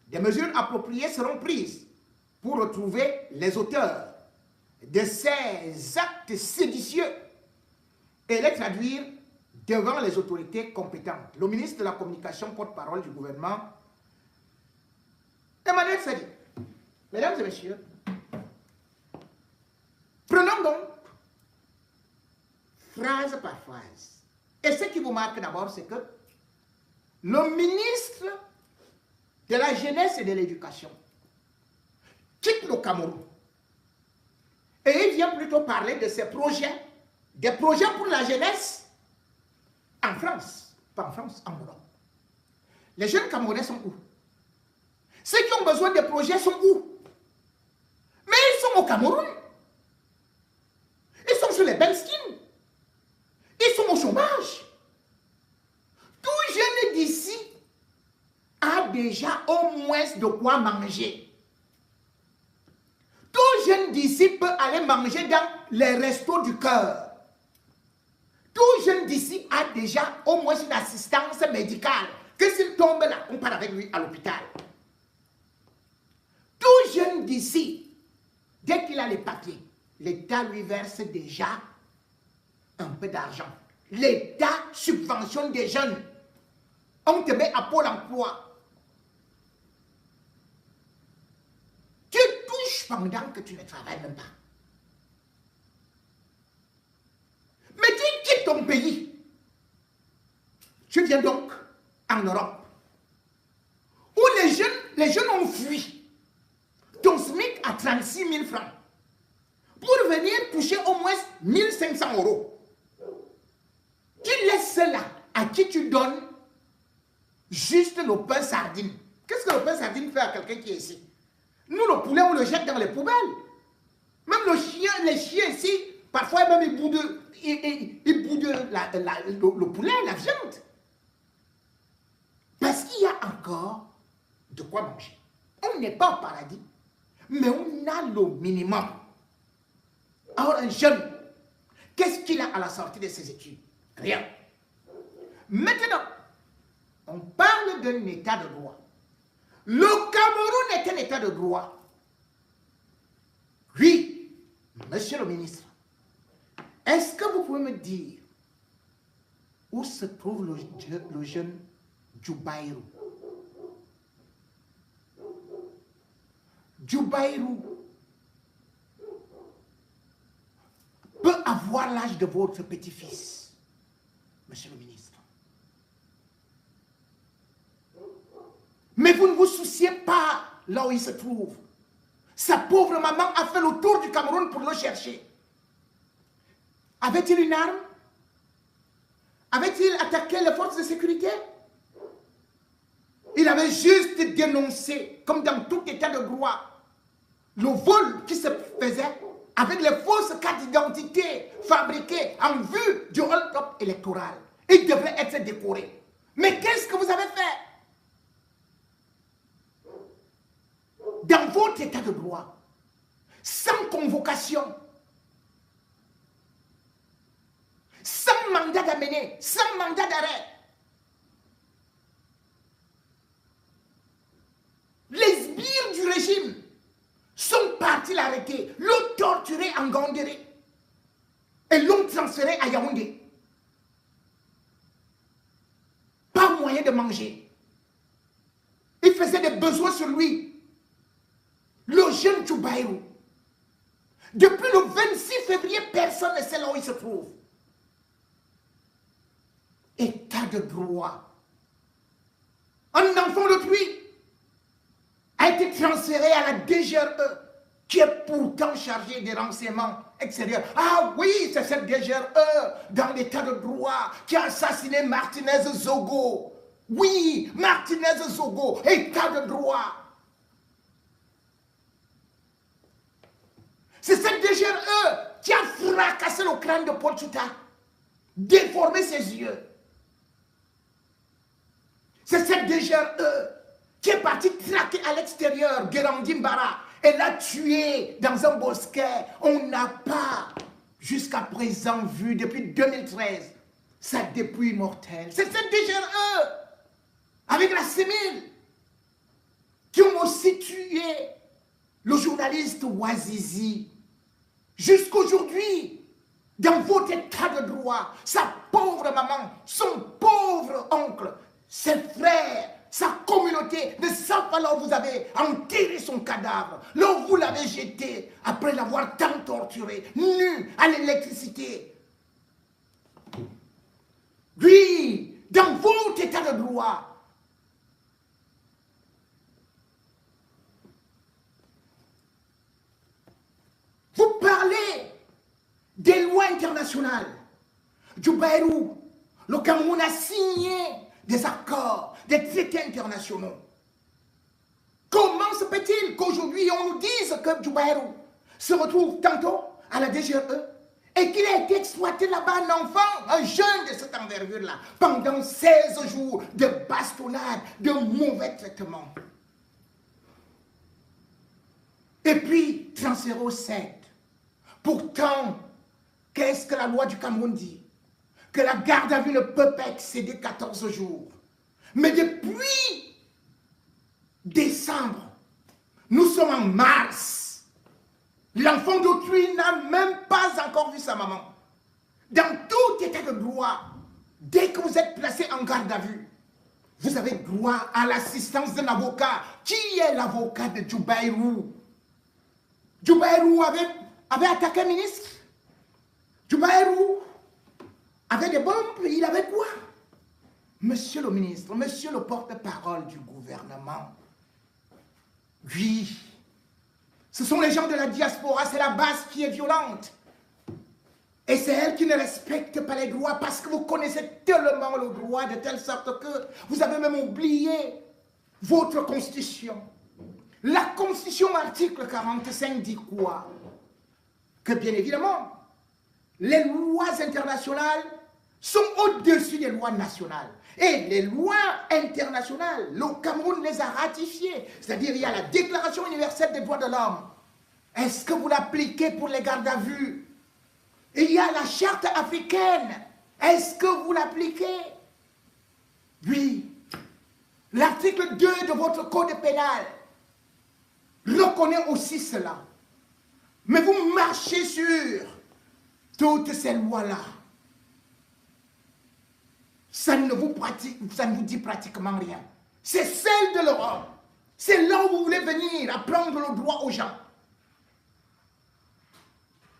des mesures appropriées seront prises pour retrouver les auteurs de ces actes séditieux et les traduire devant les autorités compétentes. Le ministre de la Communication, porte-parole du gouvernement, Emmanuel Sadi. Mesdames et messieurs, prenons donc phrase par phrase. Et ce qui vous marque d'abord, c'est que le ministre de la Jeunesse et de l'Éducation quitte le Cameroun. Et il vient plutôt parler de ses projets, des projets pour la jeunesse en France, pas en France, en Europe. Les jeunes Camerounais sont où? Ceux qui ont besoin de projets sont où? Mais ils sont au Cameroun. Ils sont sur les benskins. Ils sont au chômage. Tout jeune d'ici a déjà au moins de quoi manger. Tout jeune d'ici peut aller manger dans les restos du cœur. Tout jeune d'ici a déjà au moins une assistance médicale. Que s'il tombe là, on part avec lui à l'hôpital. Tout jeune d'ici, dès qu'il a les papiers, l'État lui verse déjà un peu d'argent. L'État subventionne des jeunes. On te met à Pôle emploi. Tu touches pendant que tu ne travailles même pas. Mais tu quittes ton pays. Tu viens donc en Europe, où les jeunes ont fui ton SMIC à 36 000 francs pour venir toucher au moins 1 500 €. Tu laisses cela à qui tu donnes juste le pain sardine. Qu'est-ce que le pain sardine fait à quelqu'un qui est ici? Nous, le poulet, on le jette dans les poubelles. Même les chiens ici, parfois même ils boudent le poulet, la viande. Parce qu'il y a encore de quoi manger. On n'est pas au paradis, mais on a le minimum. Alors un jeune, qu'est-ce qu'il a à la sortie de ses études? Rien. Maintenant, on parle d'un état de droit. Le Cameroun est un état de droit. Oui, monsieur le ministre, est-ce que vous pouvez me dire où se trouve le jeune Djoubaïrou? Djoubaïrou peut avoir l'âge de votre petit-fils, monsieur le ministre. pas là où il se trouve. Sa pauvre maman a fait le tour du Cameroun pour le chercher. Avait-il une arme? Avait-il attaqué les forces de sécurité? Il avait juste dénoncé, comme dans tout état de droit, le vol qui se faisait avec les fausses cartes d'identité fabriquées en vue du hold-up électoral. Il devrait être décoré. Mais qu'est-ce que vous avez fait? Dans votre état de droit, sans convocation, sans mandat d'amener, sans mandat d'arrêt, les sbires du régime sont partis l'arrêter, l'ont torturé en Gandéré et l'ont transféré à Yaoundé. Pas moyen de manger. Il faisait des besoins sur lui. Le jeune Djoubaïrou. Depuis le 26 février, personne ne sait là où il se trouve. État de droit. Un enfant d'autrui a été transféré à la DGRE, qui est pourtant chargée des renseignements extérieurs. Ah oui, c'est cette DGRE, dans l'état de droit, qui a assassiné Martinez Zogo. Oui, Martinez Zogo, état de droit. C'est cette DGRE qui a fracassé le crâne de Paul Chouta, déformé ses yeux. C'est cette DGRE qui est partie traquer à l'extérieur Guérandi Mbara et l'a tué dans un bosquet. On n'a pas, jusqu'à présent, vu depuis 2013 sa dépouille mortelle. C'est cette DGRE avec la CEMIL qui ont aussi tué le journaliste Ouazizi. Jusqu'aujourd'hui, dans votre état de droit, sa pauvre maman, son pauvre oncle, ses frères, sa communauté ne savent pas là où vous avez enterré son cadavre, là où vous l'avez jeté après l'avoir tant torturé, nu à l'électricité. Oui, dans votre état de droit, vous parlez des lois internationales. Djoubaïrou, le Cameroun a signé des accords, des traités internationaux. Comment se peut-il qu'aujourd'hui on nous dise que Djoubaïrou se retrouve tantôt à la DGRE et qu'il a été exploité là-bas, un enfant, un jeune de cette envergure-là, pendant 16 jours de bastonnade, de mauvais traitements. Et puis, transféré au CED. Pourtant, qu'est-ce que la loi du Cameroun dit? Que la garde à vue ne peut pas excéder 14 jours. Mais depuis décembre, nous sommes en mars. L'enfant d'autrui n'a même pas encore vu sa maman. Dans tout état de droit, dès que vous êtes placé en garde à vue, vous avez droit à l'assistance d'un avocat. Qui est l'avocat de Djoubaïrou? Djoubaïrou avait attaqué un ministre. Djoubaïrou avait des bombes, il avait quoi? Monsieur le ministre, monsieur le porte-parole du gouvernement, oui, ce sont les gens de la diaspora, c'est la base qui est violente. Et c'est elle qui ne respecte pas les droits parce que vous connaissez tellement le droit de telle sorte que vous avez même oublié votre constitution. La constitution, article 45, dit quoi? Que bien évidemment, les lois internationales sont au-dessus des lois nationales. Et les lois internationales, le Cameroun les a ratifiées. C'est-à-dire, il y a la Déclaration universelle des droits de l'homme. Est-ce que vous l'appliquez pour les gardes à vue? Il y a la charte africaine. Est-ce que vous l'appliquez? Oui. L'article 2 de votre code pénal reconnaît aussi cela. Mais vous marchez sur toutes ces lois-là. Ça ne vous dit pratiquement rien. C'est celle de l'Europe. C'est là où vous voulez venir apprendre le droit aux gens.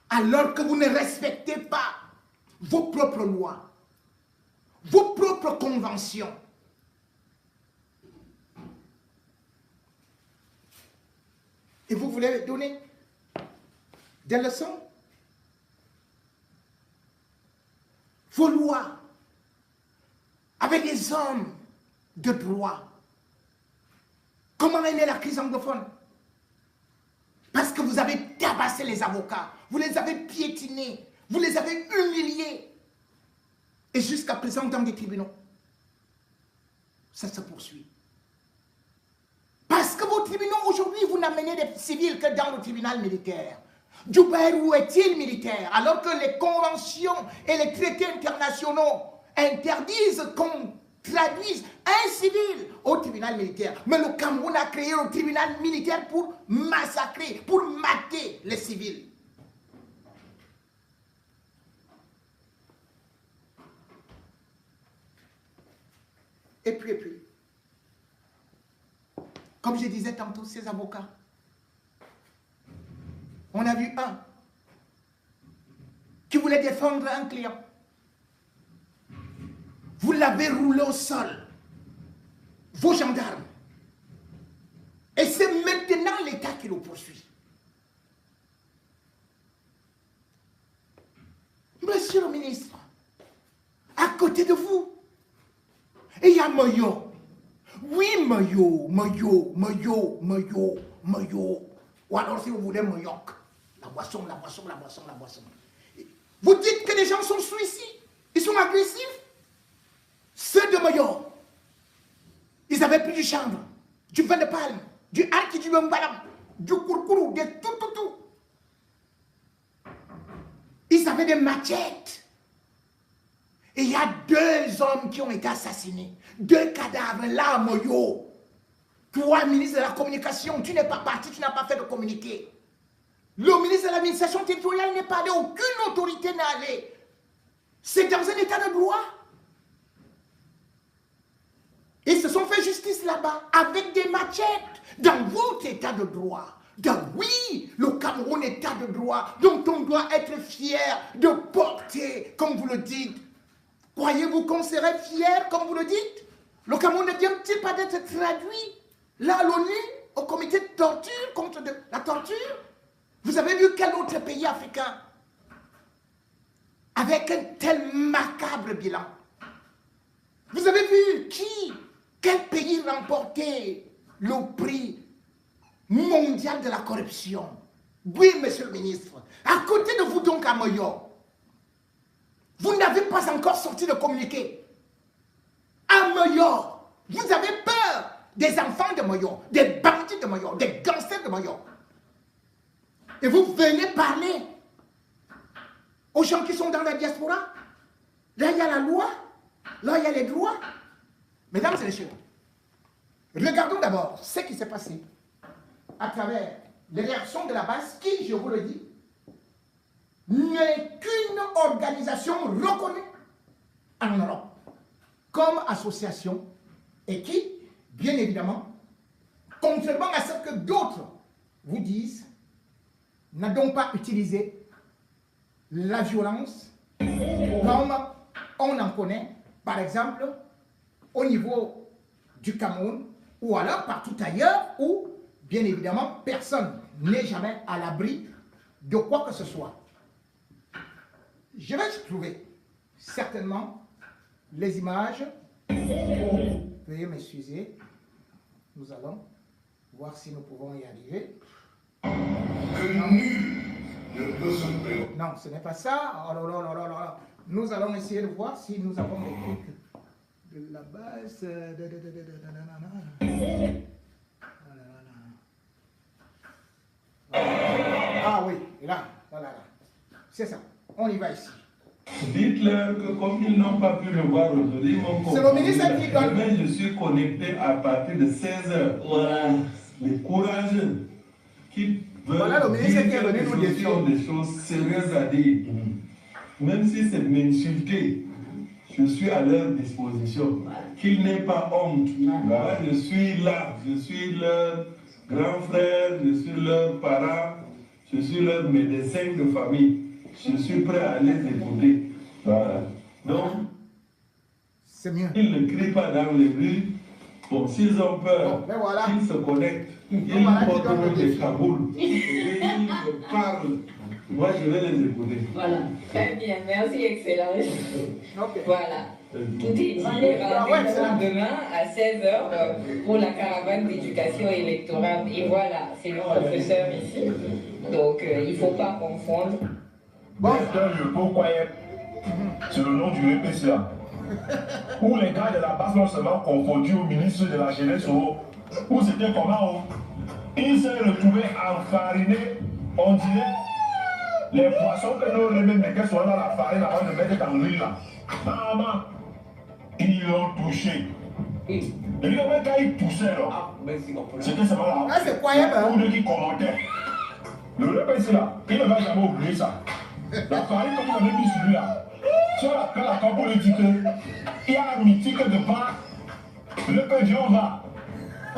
Alors que vous ne respectez pas vos propres lois, vos propres conventions. Et vous voulez donner des leçons? Vos lois, avec les hommes de droit. Comment est née la crise anglophone? Parce que vous avez tabassé les avocats, vous les avez piétinés, vous les avez humiliés. Et jusqu'à présent, dans des tribunaux, ça se poursuit. Parce que vos tribunaux, aujourd'hui, vous n'amenez des civils que dans le tribunal militaire. Djoubert, où est-il militaire? Alors que les conventions et les traités internationaux interdisent qu'on traduise un civil au tribunal militaire. Mais le Cameroun a créé le tribunal militaire pour massacrer, pour mater les civils. Et puis, comme je disais tantôt, ces avocats, on a vu un qui voulait défendre un client. Vous l'avez roulé au sol, vos gendarmes. Et c'est maintenant l'État qui le poursuit. Monsieur le ministre, à côté de vous, il y a Moyo. Oui, Moyo. Ou alors si vous voulez Moyoc. La boisson. Vous dites que les gens sont sous ici. Ils sont agressifs. Ceux de Moyo, ils avaient pris du chanvre, du vin de palme, du harki, du mbalam, du kourkourou, de tout. Ils avaient des machettes. Et il y a 2 hommes qui ont été assassinés. 2 cadavres là à Moyo. Toi, ministre de la Communication, tu n'es pas parti, tu n'as pas fait de communiqué. Le ministre de l'Administration territoriale n'est pas allé, aucune autorité n'est allée. C'est dans un état de droit. Ils se sont fait justice là-bas avec des machettes dans votre état de droit. Oui, le Cameroun est état de droit, donc on doit être fier de porter, comme vous le dites. Croyez-vous qu'on serait fier, comme vous le dites? Le Cameroun ne vient-il pas d'être traduit là à l'ONU, au comité de torture, contre la torture? Vous avez vu quel autre pays africain avec un tel macabre bilan? Vous avez vu quel pays remportait le prix mondial de la corruption? Oui, monsieur le ministre. À côté de vous donc à Moyo, vous n'avez pas encore sorti de communiqué. À Moyo, vous avez peur des enfants de Moyo, des bandits de Moyo, des gangsters de Moyo. Et vous venez parler aux gens qui sont dans la diaspora. Là, il y a la loi. Là, il y a les droits. Mesdames et messieurs, regardons d'abord ce qui s'est passé à travers les réactions de la base qui, je vous le dis, n'est qu'une organisation reconnue en Europe comme association et qui, bien évidemment, contrairement à ce que d'autres vous disent, n'a donc pas utilisé la violence comme on en connaît, par exemple, au niveau du Cameroun ou alors partout ailleurs où, bien évidemment, personne n'est jamais à l'abri de quoi que ce soit. Je vais trouver certainement les images. Veuillez m'excuser. Nous allons voir si nous pouvons y arriver. Que nul ne peut se présenter. Non, ce n'est pas ça. Oh là. Nous allons essayer de voir si nous avons des trucs de la base. Ah oui, et là. C'est ça. On y va ici. Dites-leur que comme ils n'ont pas pu me voir aujourd'hui, c'est le ministre qui donne. Demain, je suis connecté à partir de 16h. Voilà. Les courageux qui veulent dire quelque chose, des choses sérieuses à dire. Même si c'est m'insulter, je suis à leur disposition. Qu'ils n'aient pas honte. Moi, je suis là. Je suis leur grand frère, je suis leur parent, je suis leur médecin de famille. Je suis prêt à les écouter. Voilà. Donc, c'est mieux. Ils ne crient pas dans les rues. Bon, s'ils ont peur, bon, voilà. qu'ils se connectent. Il y a une porte de Kaboul. Et ils me parlent. Moi, je vais les écouter. Voilà. Très bien, merci, Excellence. Ok. Voilà. Tout est dit. Rendez-vous demain à 16h pour la caravane d'éducation électorale. Et voilà, c'est le professeur ici. Donc, il ne faut pas confondre. Bon, le pourquoi c'est le nom du EPCA. Où les gars de la base non seulement confondus au ministre de la Jeunesse, où c'était comment ils s'est retrouvé enfarinés, on dirait les poissons que nous remettons sont dans la farine avant de mettre dans l'huile là. Maman, ils l'ont touché. Et puis quand ils toussaient là, c'était seulement là. Ah, c'est quoi, hein? Pour ceux qui commentaient. Le EPC là, il ne va jamais oublier ça. La farine comme il avait mis sur lui là. Sur la pelle à camp pour lui dire qu'il y a un mythique devant le peu Dieu va.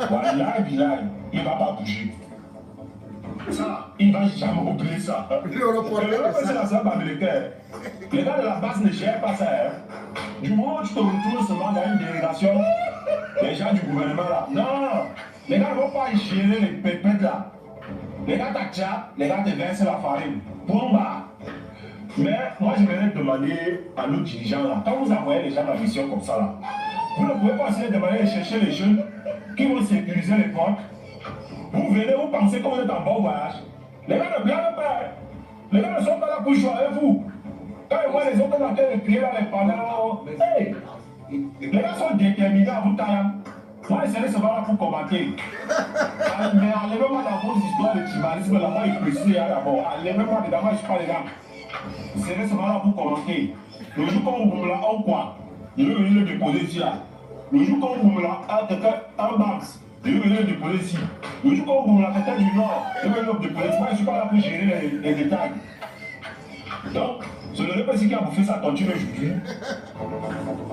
Voilà, il ne va pas bouger. Ça, il ne va jamais oublier ça. Le c'est la salle américaine. Les gars de la base ne gèrent pas ça. Hein. Du moment où tu te retrouves seulement dans une délégation, les gens du gouvernement là. Non, les gars ne vont pas gérer les pépettes là. Les gars t'attirent, les gars te versent la farine. Bomba. Mais moi, je voudrais demander à nos dirigeants là, quand vous envoyez les gens dans la mission comme ça là, vous ne pouvez pas essayer de demander de chercher les jeunes qui vont sécuriser les portes. Vous venez, vous pensez que vous êtes en bon voyage. Les gars ne blaguent pas. Les gars ne sont pas là pour jouer avec vous. Quand ils voient les autres en train de crier là, les pendant, hey, les gars sont déterminés à vous tailler. Moi, je serai seulement là pour commenter. Mais enlevez-moi dans vos histoires de tribalisme là, moi, il précise d'abord. Enlevez-moi dedans, moi, je ne suis pas les gars. Je serai seulement là pour commenter. Le jour quand vous me l'a en quoi, je vais venir le déposer ici là. Le jour quand vous me l'a en Banks, je vais venir le déposer ici. Le jour quand vous me l'a quelqu'un du Nord, je vais venir le déposer ici. Moi, je ne suis pas là pour gérer les détails. Donc, ce n'est pas ce qui a bouffé sa tontine aujourd'hui.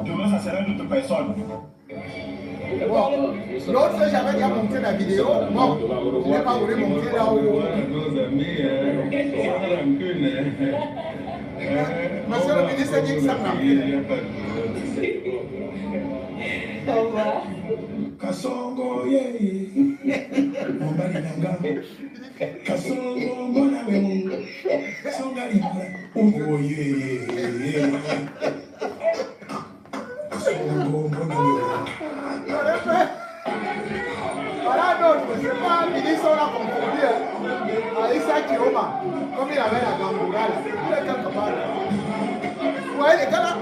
Demain, ça sera d'autres personnes. Bon, l'autre, j'avais déjà montré la vidéo. Bon, je n'ai pas voulu montrer là où. Nos amis, sans rancune. Monsieur le ministre dit que ça m'a pris. Au revoir. Kasongo ye Mbali nanga Kasongo mbona we Songa libra Oh ye Kasongo mbona we Voilà d'autres, c'est pas un ministre, on l'a confondu à Issa Kioma, comme il avait la Gamboura là. Il est quelque part là. Vous voyez les gars là?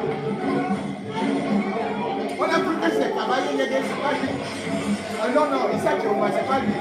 On a cru que c'est Kabali, c'est pas lui. Non, non, Issa Kioma, c'est pas lui.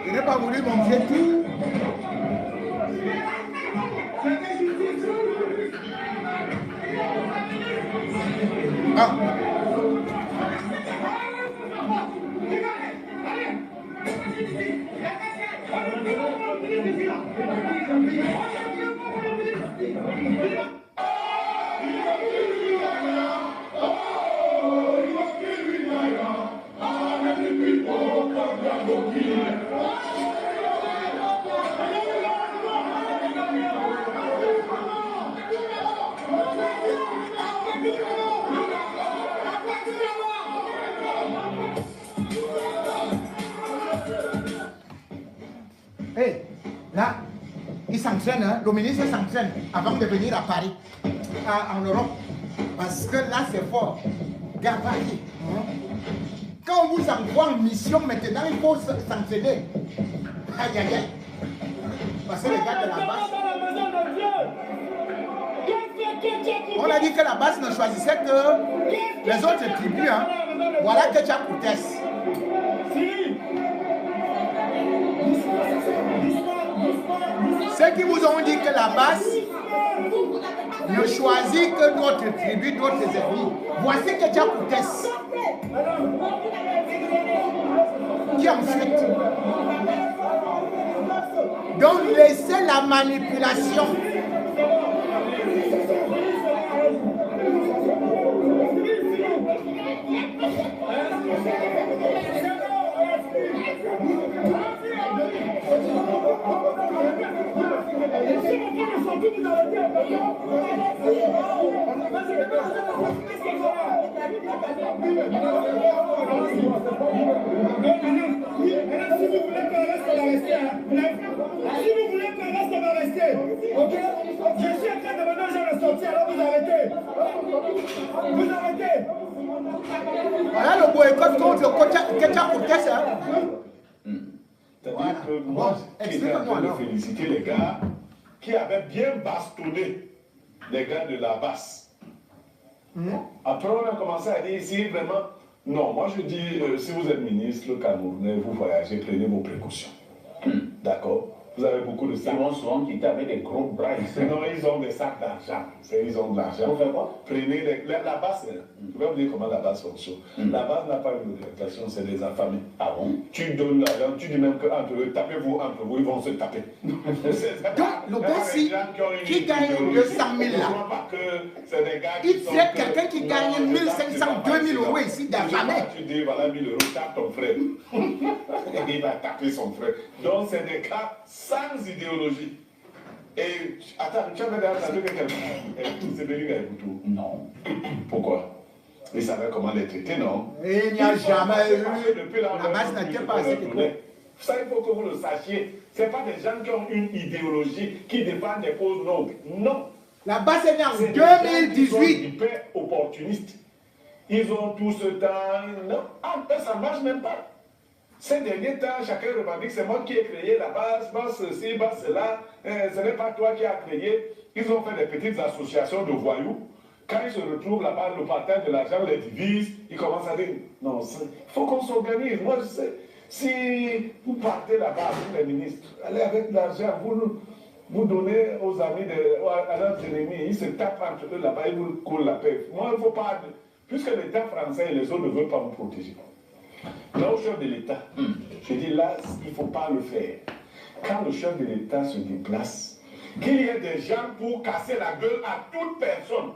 Je n'ai pas voulu montrer tout. Ah. Hey, là, il s'entraîne, hein? Le ministre s'entraîne avant de venir à Paris, en Europe. Parce que là, c'est fort. Gabarit. Hein? Quand on vous envoie en mission maintenant, il faut s'entraîner. Aïe, aïe, aïe. Parce que les gars de la base. On a dit que la base ne choisissait que les autres tribus. Hein? Voilà que tu as Koutès. Ceux qui vous ont dit que la base ne choisit que d'autres tribus, d'autres ennemis. Voici que Kedja Koutès, qui ensuite, donc laissez la manipulation. Voilà le boycott contre Kedja Koutès. C'est-à-dire que moi, j'étais en train de féliciter les gars qui avaient bien bastonné les gars de la basse. Après, on a commencé à dire ici, vraiment, non, moi je dis, si vous êtes ministre camerounais, vous voyagez, prenez vos précautions. D'accord? Vous avez beaucoup de sacs. Ils vont souvent quitter avec des gros bras. Non, ils ont des sacs d'argent. Ils ont de l'argent. Vous faites quoi? Prenez la base, je vais vous dire comment la base fonctionne. La base n'a pas une orientation, c'est des affamés. Ah bon? Tu donnes l'argent, tu dis même qu'entre eux, tapez-vous entre vous, ils vont se taper. Donc, le gars qui gagne 200 000 là, il fait quelqu'un qui gagne 1500, 2000 euros ici d'affamé. Tu dis, voilà 1000 euros, tape ton frère. Il va taper son frère. Donc, c'est des cas sans idéologie. Et attends, tu avais entendu que quelqu'un s'est venu avec tout? Non. Pourquoi? Il savait comment les traiter, non? Il n'y a jamais eu. La base n'était pas assez de ça, il faut que vous le sachiez. Ce n'est pas des gens qui ont une idéologie, qui défendent des causes nobles. Non. La base est née en 2018. Ils sont hyper opportunistes. Ils ont tout ce temps. Non, ça ne marche même pas. Ces derniers temps, chacun revendique, c'est moi qui ai créé la base, ceci, cela, ce n'est pas toi qui as créé. Ils ont fait des petites associations de voyous. Quand ils se retrouvent là-bas, le partage de l'argent les divise, ils commencent à dire, non, il faut qu'on s'organise. Moi, je sais, si vous partez là-bas, vous les ministres, allez avec l'argent, vous donnez aux amis, à leurs ennemis, ils se tapent entre eux là-bas, ils vous coulent la paix. Moi, il ne faut pas, puisque l'État français et les autres ne veulent pas me protéger. Là, au chef de l'État, je dis là, il ne faut pas le faire. Quand le chef de l'État se déplace, qu'il y ait des gens pour casser la gueule à toute personne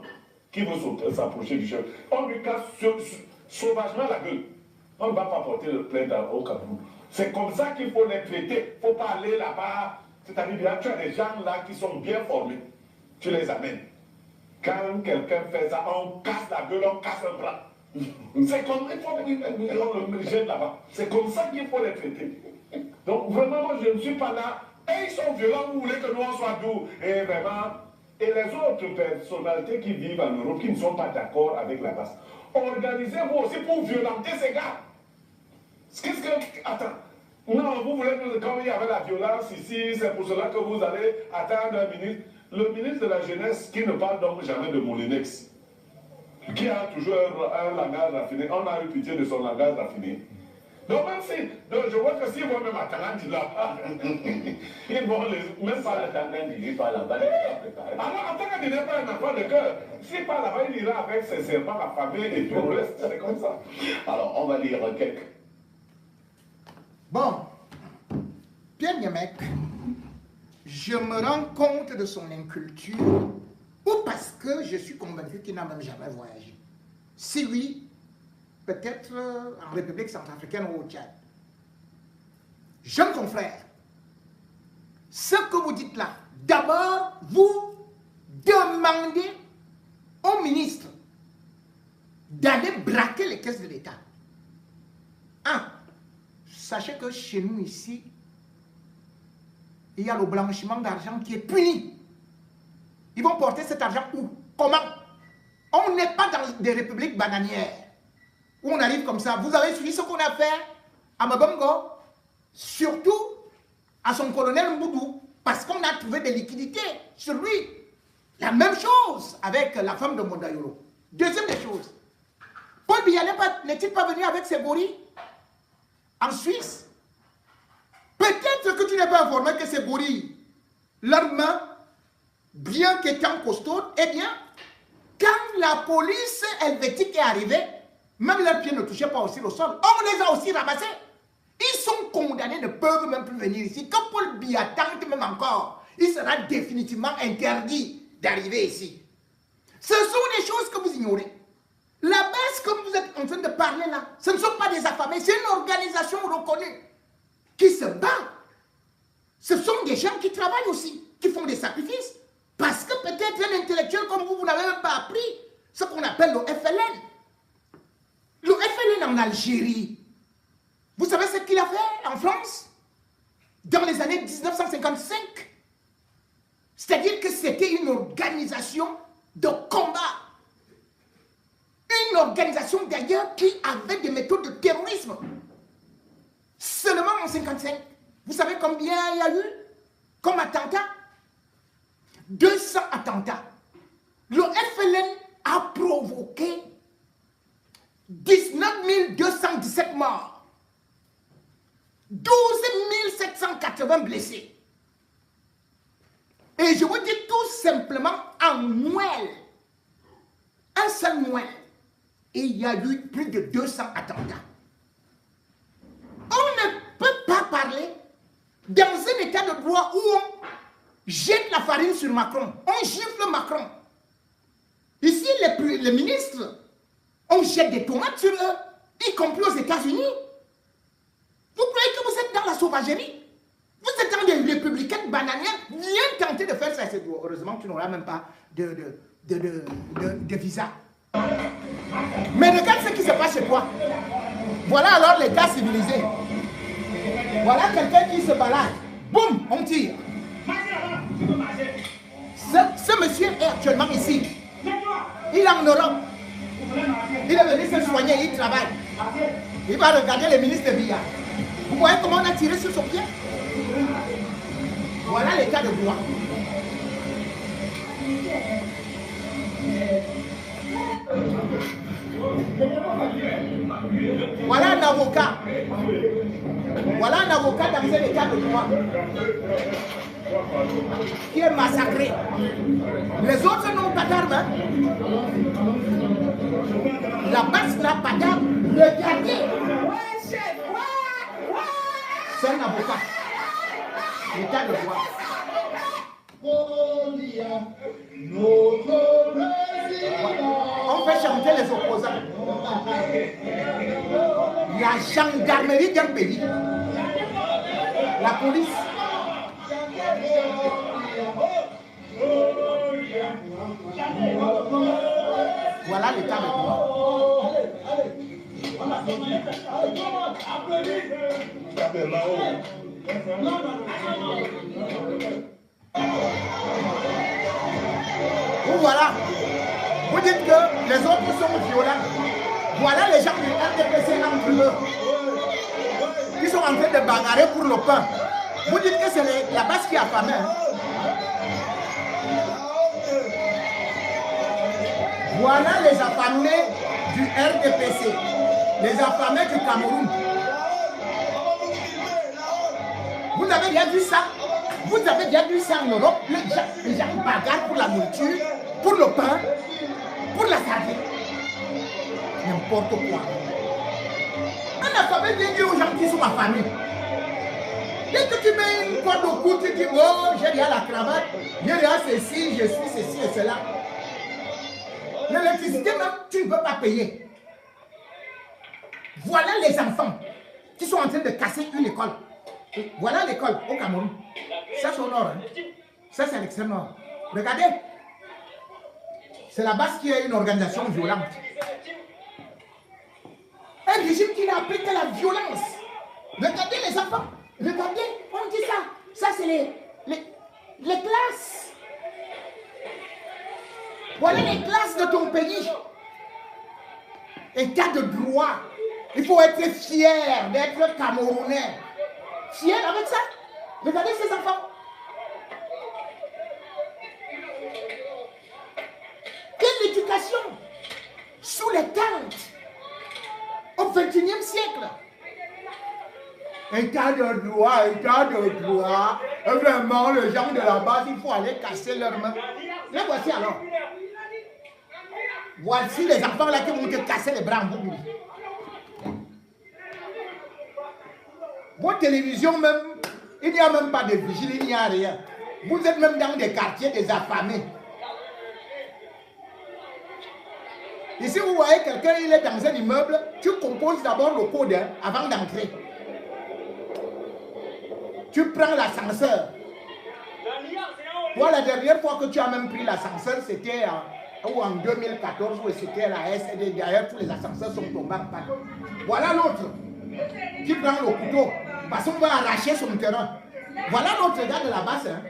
qui veut s'approcher du chef. On lui casse sauvagement la gueule. On ne va pas porter le plainte au Cameroun. C'est comme ça qu'il faut les traiter. Il ne faut pas aller là-bas. C'est-à-dire, tu as des gens là qui sont bien formés. Tu les amènes. Quand quelqu'un fait ça, on casse la gueule, on casse un bras. C'est comme on le jette là-bas. C'est comme ça qu'il faut les traiter. Donc vraiment, moi, je ne suis pas là. Et ils sont violents, vous voulez que nous on soit doux. Et vraiment, et les autres personnalités qui vivent en Europe, qui ne sont pas d'accord avec la base, organisez-vous aussi pour violenter ces gars. Qu'est-ce que... Attends. Non, vous voulez que quand il y avait la violence ici, c'est pour cela que vous allez attendre un ministre. Le ministre de la Jeunesse, qui ne parle donc jamais de Molinex, qui a toujours un langage raffiné, on a eu pitié de son langage raffiné. Donc même si, je vois que s'ils vont même à Talandi là, ils vont même pas à Talandi, ils parlent là-bas. Alors Talandi n'est pas un enfant de cœur. S'il parle là-bas, il ira avec ses serpents affamés et tout le reste, c'est comme ça. Alors on va lire quelques. Bon, Pierre Niamek, je me rends compte de son inculture, ou parce que je suis convaincu qu'il n'a même jamais voyagé. Si oui, peut-être en République centrafricaine ou au Tchad. Jeunes confrères, ce que vous dites là, d'abord, vous demandez au ministre d'aller braquer les caisses de l'État. Sachez que chez nous ici, il y a le blanchiment d'argent qui est puni. Ils vont porter cet argent où? Comment? On n'est pas dans des républiques bananières où on arrive comme ça. Vous avez suivi ce qu'on a fait à Mabongo, surtout à son colonel Mboudou, parce qu'on a trouvé des liquidités sur lui. La même chose avec la femme de Mondayolo. Deuxième des choses, Paul Biya n'est-il pas venu avec ses gorilles en Suisse? Peut-être que tu n'es pas informé que ces gorilles, leurs mains bien qu'étant costauds, eh bien, quand la police helvétique est arrivée, même leurs pieds ne touchaient pas aussi le sol. On les a aussi ramassés. Ils sont condamnés, ne peuvent même plus venir ici. Quand Paul Biya tente même encore, il sera définitivement interdit d'arriver ici. Ce sont des choses que vous ignorez. La base, comme vous êtes en train de parler là, ce ne sont pas des affamés, c'est une organisation reconnue qui se bat. Ce sont des gens qui travaillent aussi, qui font des sacrifices. Parce que peut-être un intellectuel comme vous, vous n'avez même pas appris ce qu'on appelle le FLN. Le FLN en Algérie, vous savez ce qu'il a fait en France dans les années 1955? C'est-à-dire que c'était une organisation de combat. Une organisation d'ailleurs qui avait des méthodes de terrorisme. Seulement en 1955. Vous savez combien il y a eu comme attentat? 200 attentats. Le FLN a provoqué 19 217 morts. 12 780 blessés. Et je vous dis tout simplement en Mouelle, un seul Mouelle, il y a eu plus de 200 attentats. On ne peut pas parler dans un état de droit où on jette la farine sur Macron, on gifle Macron. Ici, les ministres, on jette des tomates sur eux, y compris aux États-Unis. Vous croyez que vous êtes dans la sauvagerie? Vous êtes dans des républicains bananières, viens tenter de faire ça. Heureusement que tu n'auras même pas de visa. Mais regarde ce qui se passe chez toi. Voilà alors l'État civilisé. Voilà quelqu'un qui se balade. Boum, on tire. Ce monsieur est actuellement ici. Il est en Europe. Il est venu se soigner, il travaille. Il va regarder les ministres de Biya. Vous voyez comment on a tiré sur son pied? Voilà l'état de droit. Voilà un avocat. Voilà un avocat dans un état de droit qui est massacré. Les autres n'ont pas d'armes. Hein? La base n'a pas d'armes. Regardez. C'est un avocat. L'état de droit. On fait chanter les opposants. La gendarmerie d'un pays, la police. Voilà l'état de droit. Vous voilà. Vous dites que les autres sont violents. Voilà les gens du RDPC entre eux qui sont en train de bagarrer pour le pain. Vous dites que c'est la base qui a affamé. Hein? Voilà les affamés du RDPC, les affamés du Cameroun. Vous avez bien vu ça? Vous avez bien vu ça en Europe? Les gens bagarrent pour la nourriture, pour le pain, pour la sardine. N'importe quoi. Un affamé vient dire aux gens qui sont affamés. Dès que tu mets une corde au cou, tu dis, oh, j'ai déjà la cravate, j'ai déjà ceci, je suis ceci et cela. L'électricité même, tu ne peux pas payer. Voilà les enfants qui sont en train de casser une école. Voilà l'école au Cameroun. Ça c'est au nord. Hein. Ça c'est à l'extrême nord. Regardez. C'est la base qui est une organisation violente. Un régime qui n'a appris que la violence. Regardez les enfants. Regardez, on dit ça. Ça c'est les classes. Voilà les classes de ton pays. État de droit. Il faut être fier d'être Camerounais. Fier avec ça. Regardez ces enfants. Quelle éducation sous les tentes au XXIe siècle. État de droit, état de droit. Vraiment, les gens de la base, il faut aller casser leurs mains. Les voici alors. Voici les enfants là qui vont te casser les bras en vous. Votre télévision même, il n'y a même pas de vigile, il n'y a rien. Vous êtes même dans des quartiers des affamés. Ici, vous voyez quelqu'un, il est dans un immeuble, tu composes d'abord le code avant d'entrer. Tu prends l'ascenseur. Toi, la dernière fois que tu as même pris l'ascenseur, c'était en 2014, où c'était la SED. D'ailleurs, tous les ascenseurs sont tombés en panne. Voilà l'autre qui prend le couteau, parce qu'on va arracher son terrain. Voilà l'autre gars de la basse. Hein.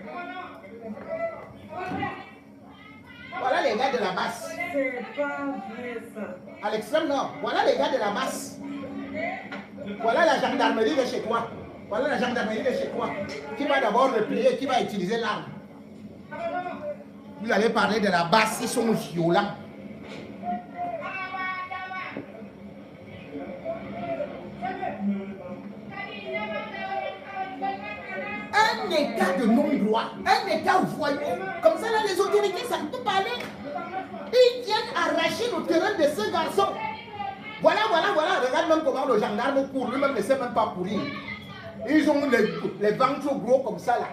Voilà les gars de la basse. À l'extrême nord, voilà les gars de la basse. Voilà la gendarmerie de chez toi. Voilà la gendarmerie de chez toi. Qui va d'abord replier, qui va utiliser l'arme. Vous allez parler de la basse, ils sont violents. Un état de non-droit, un état voyou. Comme ça, là, les autorités savent tout parler. Ils viennent arracher le terrain de ce garçon. Voilà. Regarde même comment le gendarme court. Lui-même ne sait même pas courir. Ils ont les ventres gros comme ça, là.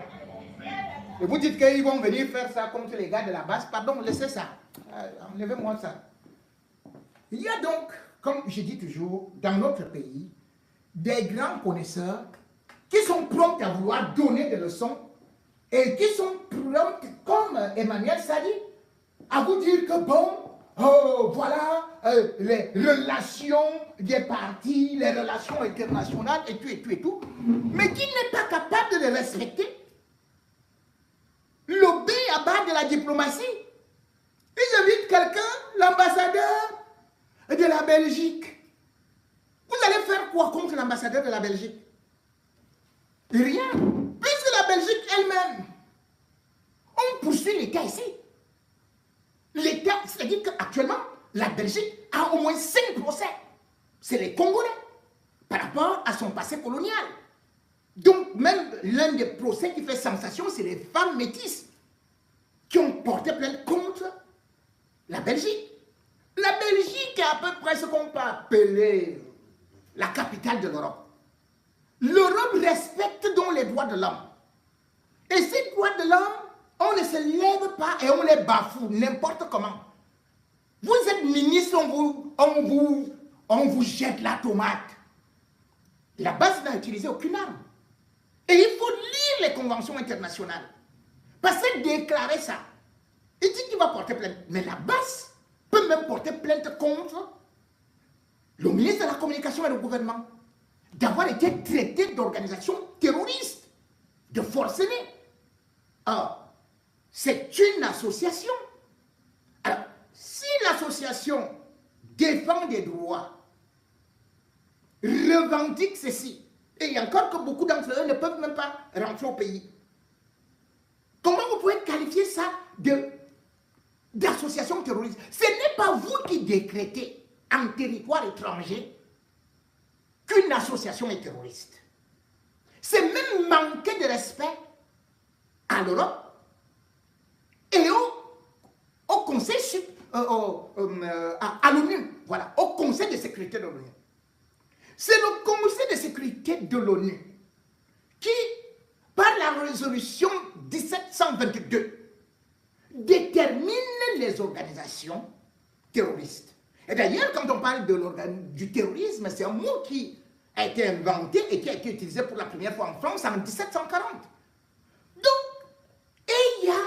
Et vous dites qu'ils vont venir faire ça comme les gars de la base. Pardon, laissez ça. Enlevez-moi ça. Il y a donc, comme je dis toujours, dans notre pays, des grands connaisseurs qui sont prompts à vouloir donner des leçons et qui sont prompts, comme Emmanuel Sadi, à vous dire que bon, voilà les relations des partis, les relations internationales et tout, mais qui n'est pas capable de les respecter. Le B à bas de la diplomatie. Ils invitent quelqu'un, l'ambassadeur de la Belgique. Vous allez faire quoi contre l'ambassadeur de la Belgique? Rien. Puisque la Belgique elle-même, on poursuit l'État ici. L'État, c'est-à-dire qu'actuellement, la Belgique a au moins 5 procès. C'est les Congolais, par rapport à son passé colonial. Donc, même l'un des procès qui fait sensation, c'est les femmes métisses qui ont porté plainte contre la Belgique. La Belgique est à peu près ce qu'on peut appeler la capitale de l'Europe. L'Europe respecte donc les droits de l'homme. Et ces droits de l'homme, on ne se lève pas et on les bafoue n'importe comment. Vous êtes ministre, on vous jette la tomate. La base n'a utilisé aucune arme. Et il faut lire les conventions internationales. Parce que déclarer ça, il dit qu'il va porter plainte. Mais la base peut même porter plainte contre le ministre de la Communication et le gouvernement d'avoir été traité d'organisation terroriste, de forcené. Or, c'est une association. Alors, si l'association défend des droits, revendique ceci, et il y a encore que beaucoup d'entre eux ne peuvent même pas rentrer au pays. Comment vous pouvez qualifier ça d'association terroriste? Ce n'est pas vous qui décrétez en territoire étranger qu'une association est terroriste. C'est même manquer de respect à l'Europe et au Conseil, à l'ONU, voilà, au Conseil de sécurité de l'ONU. C'est le Conseil de sécurité de l'ONU qui, par la résolution 1722, détermine les organisations terroristes. Et d'ailleurs, quand on parle du terrorisme, c'est un mot qui a été inventé et qui a été utilisé pour la première fois en France en 1740. Donc, il y a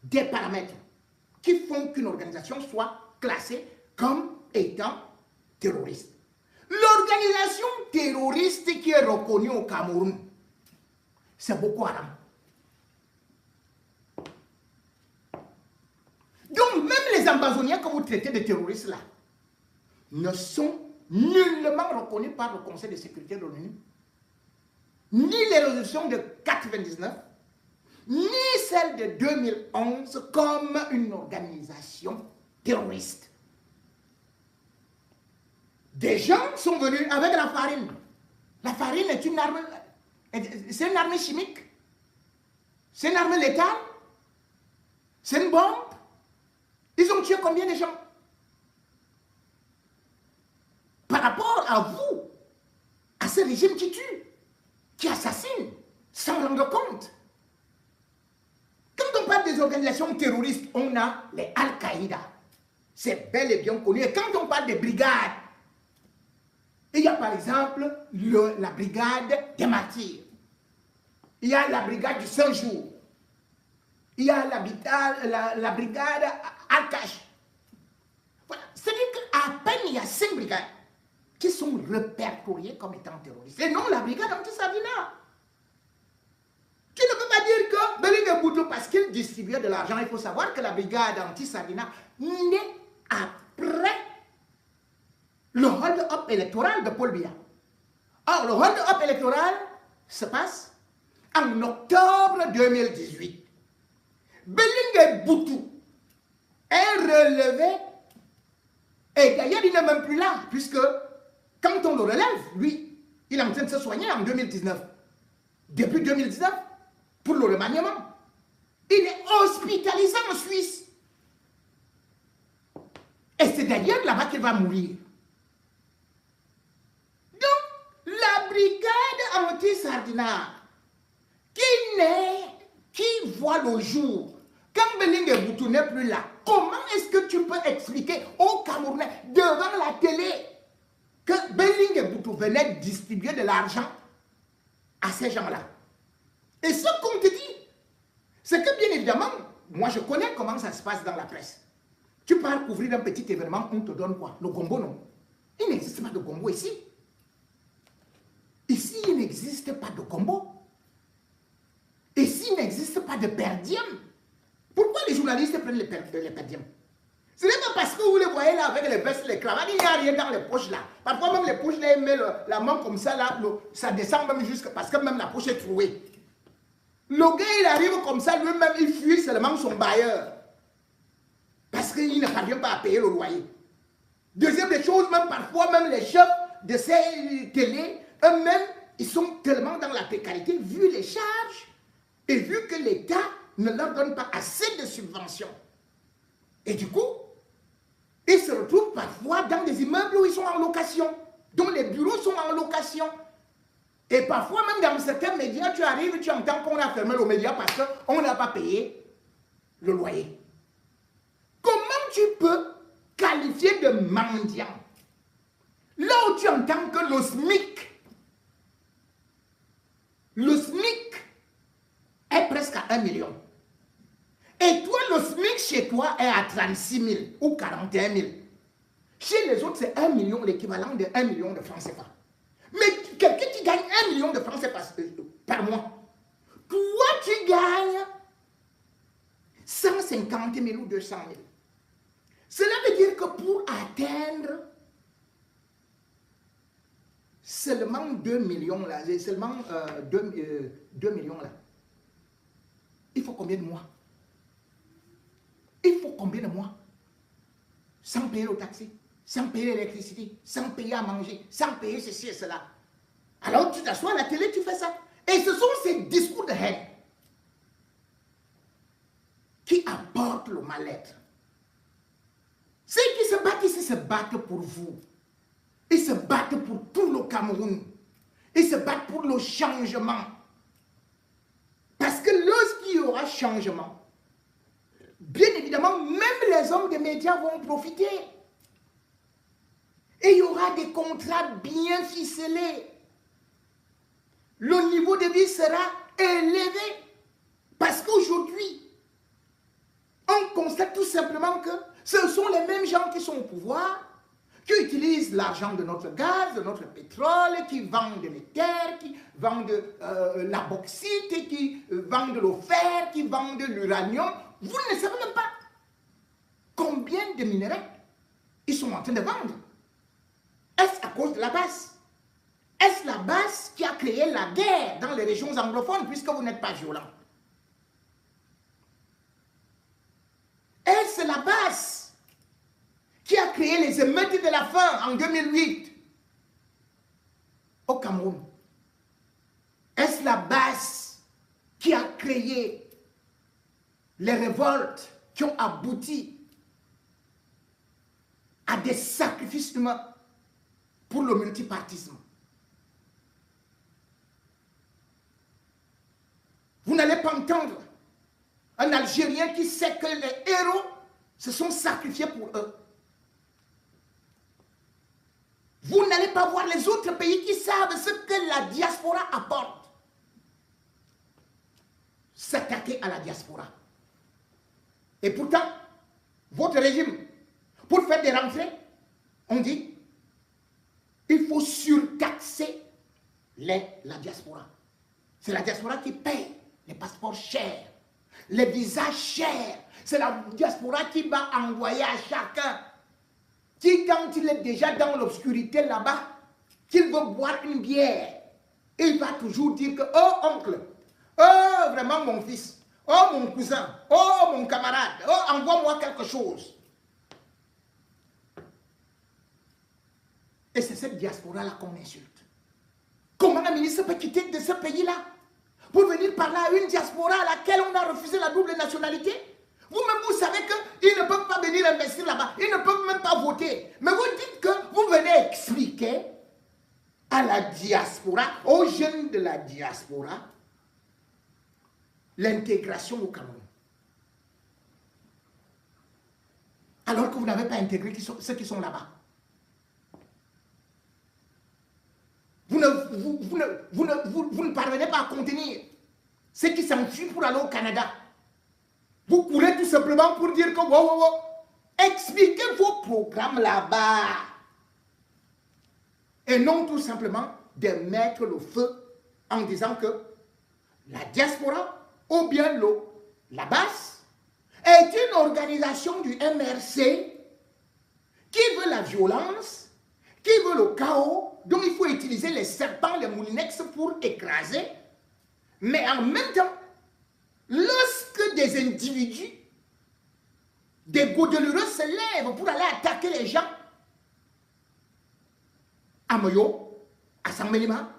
des paramètres qui font qu'une organisation soit classée comme étant terroriste. L'organisation terroriste qui est reconnue au Cameroun, c'est Boko Haram. Donc, même les Amazoniens que vous traitez de terroristes là, ne sont nullement reconnus par le Conseil de sécurité de l'ONU, ni les résolutions de 1999, ni celle de 2011 comme une organisation terroriste. Des gens sont venus avec la farine. La farine est une arme, c'est une arme chimique. C'est une arme létale. C'est une bombe. Ils ont tué combien de gens? Par rapport à vous, à ce régime qui tue, qui assassine, sans rendre compte. Quand on parle des organisations terroristes, on a les Al-Qaïda. C'est bel et bien connu. Et quand on parle des brigades, il y a par exemple la brigade des martyrs. Il y a la brigade du Saint-Jour. Il y a la brigade Al-Qash. Voilà. C'est-à-dire qu'à peine il y a 5 brigades qui sont répertoriées comme étant terroristes. Et non la brigade anti-Sabina. Tu ne peux pas dire que Bellingue Boutou, parce qu'il distribuait de l'argent, il faut savoir que la brigade anti-Sabina naît après le hold-up électoral de Paul Biya. Or, le hold-up électoral se passe en octobre 2018. Bellingue Boutou est relevé, et d'ailleurs il n'est même plus là, puisque quand on le relève, lui, il est en train de se soigner en 2019. Depuis 2019, pour le remaniement, il est hospitalisé en Suisse. Et c'est d'ailleurs là-bas qu'il va mourir. Donc, la brigade anti-Sardina, qui voit le jour, quand Bellingue Boutou n'est plus là, comment est-ce que tu peux expliquer aux Camerounais, devant la télé, que Bellingue Boutou venait distribuer de l'argent à ces gens-là? Et ce qu'on te dit, c'est que bien évidemment, moi je connais comment ça se passe dans la presse. Tu pars couvrir un petit événement, on te donne quoi? Le gombo, non? Il n'existe pas de gombo ici. Ici, il n'existe pas de gombo. Ici, il n'existe pas de per diem. Pourquoi les journalistes prennent les per diem? Ce n'est pas parce que vous les voyez là avec les vestes, les cravates, il n'y a rien dans les poches là. Parfois même les poches là, ils mettent la main comme ça là, ça descend même jusqu'à, parce que même la poche est trouée. Le gars il arrive comme ça, lui-même il fuit seulement son bailleur. Parce qu'il ne parvient pas à payer le loyer. Deuxième des choses, même parfois même les chefs de ces télés, eux-mêmes, ils sont tellement dans la précarité, vu les charges, et vu que l'État ne leur donne pas assez de subventions. Et du coup, ils se retrouvent parfois dans des immeubles où ils sont en location, dont les bureaux sont en location. Et parfois, même dans certains médias, tu arrives, tu entends qu'on a fermé le média parce qu'on n'a pas payé le loyer. Comment tu peux qualifier de mendiant là où tu entends que le SMIC est presque à 1 million. Et toi, le SMIC chez toi est à 36 000 ou 41 000. Chez les autres, c'est 1 million, l'équivalent de 1 million de francs CFA. Mais quelqu'un qui gagne 1 million de francs CFA par mois, toi, tu gagnes 150 000 ou 200 000. Cela veut dire que pour atteindre seulement 2 millions là, seulement 2 millions là, il faut combien de mois? Il faut combien de mois? Sans payer le taxi, sans payer l'électricité, sans payer à manger, sans payer ceci et cela. Alors tu t'assois à la télé, tu fais ça. Et ce sont ces discours de haine qui apportent le mal-être. Ceux qui se battent ici se battent pour vous. Ils se battent pour tout le Cameroun. Ils se battent pour le changement. Parce que lorsqu'il y aura changement, bien évidemment, même les hommes des médias vont profiter. Et il y aura des contrats bien ficelés. Le niveau de vie sera élevé. Parce qu'aujourd'hui, on constate tout simplement que ce sont les mêmes gens qui sont au pouvoir, qui utilisent l'argent de notre gaz, de notre pétrole, qui vendent les terres, qui vendent la bauxite, qui vendent le fer, qui vendent l'uranium. Vous ne savez même pas combien de minéraux ils sont en train de vendre. Est-ce à cause de la base? Est-ce la base qui a créé la guerre dans les régions anglophones puisque vous n'êtes pas violent? Est-ce la base qui a créé les émeutes de la faim en 2008 au Cameroun? créé les révoltes qui ont abouti à des sacrifices humains pour le multipartisme. Vous n'allez pas entendre un Algérien qui sait que les héros se sont sacrifiés pour eux. Vous n'allez pas voir les autres pays qui savent ce que la diaspora apporte. S'attaquer à la diaspora. Et pourtant, votre régime, pour faire des rentrées, on dit, il faut surtaxer la diaspora. C'est la diaspora qui paye les passeports chers, les visas chers. C'est la diaspora qui va envoyer à chacun, qui, quand il est déjà dans l'obscurité là-bas, qu'il veut boire une bière, il va toujours dire que, oh oncle, oh vraiment mon fils, oh mon cousin, oh mon camarade, oh envoie-moi quelque chose. Et c'est cette diaspora-là qu'on insulte. Comment un ministre peut quitter de ce pays-là pour venir parler à une diaspora à laquelle on a refusé la double nationalité? Vous-même, vous savez qu'ils ne peuvent pas venir investir là-bas. Ils ne peuvent même pas voter. Mais vous dites que vous venez expliquer à la diaspora, aux jeunes de la diaspora, l'intégration au Cameroun. Alors que vous n'avez pas intégré ceux qui sont là-bas. Vous ne parvenez pas à contenir ceux qui s'enfuient pour aller au Canada. Vous courez tout simplement pour dire que expliquez vos programmes là-bas. Et non tout simplement de mettre le feu en disant que la diaspora ou bien la base est une organisation du MRC qui veut la violence, qui veut le chaos, donc il faut utiliser les serpents, les moulinex pour écraser. Mais en même temps, lorsque des individus, des godelureux se lèvent pour aller attaquer les gens, à Moyo, à Sanmelima,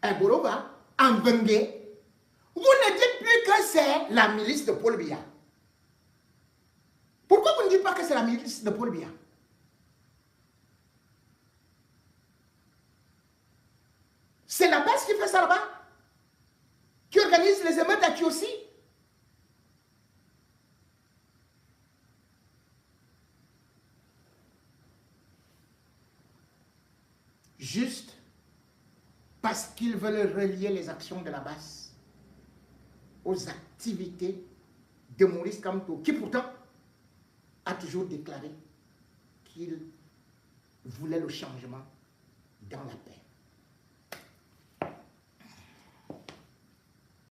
à Borova, à Mbengue, vous ne dites plus que c'est la milice de Paul Biya. Pourquoi vous ne dites pas que c'est la milice de Paul Biya? C'est la base qui fait ça là-bas, qui organise les émeutes à Kiossi. Juste parce qu'ils veulent relier les actions de la base aux activités de Maurice Kamto, qui pourtant a toujours déclaré qu'il voulait le changement dans la paix.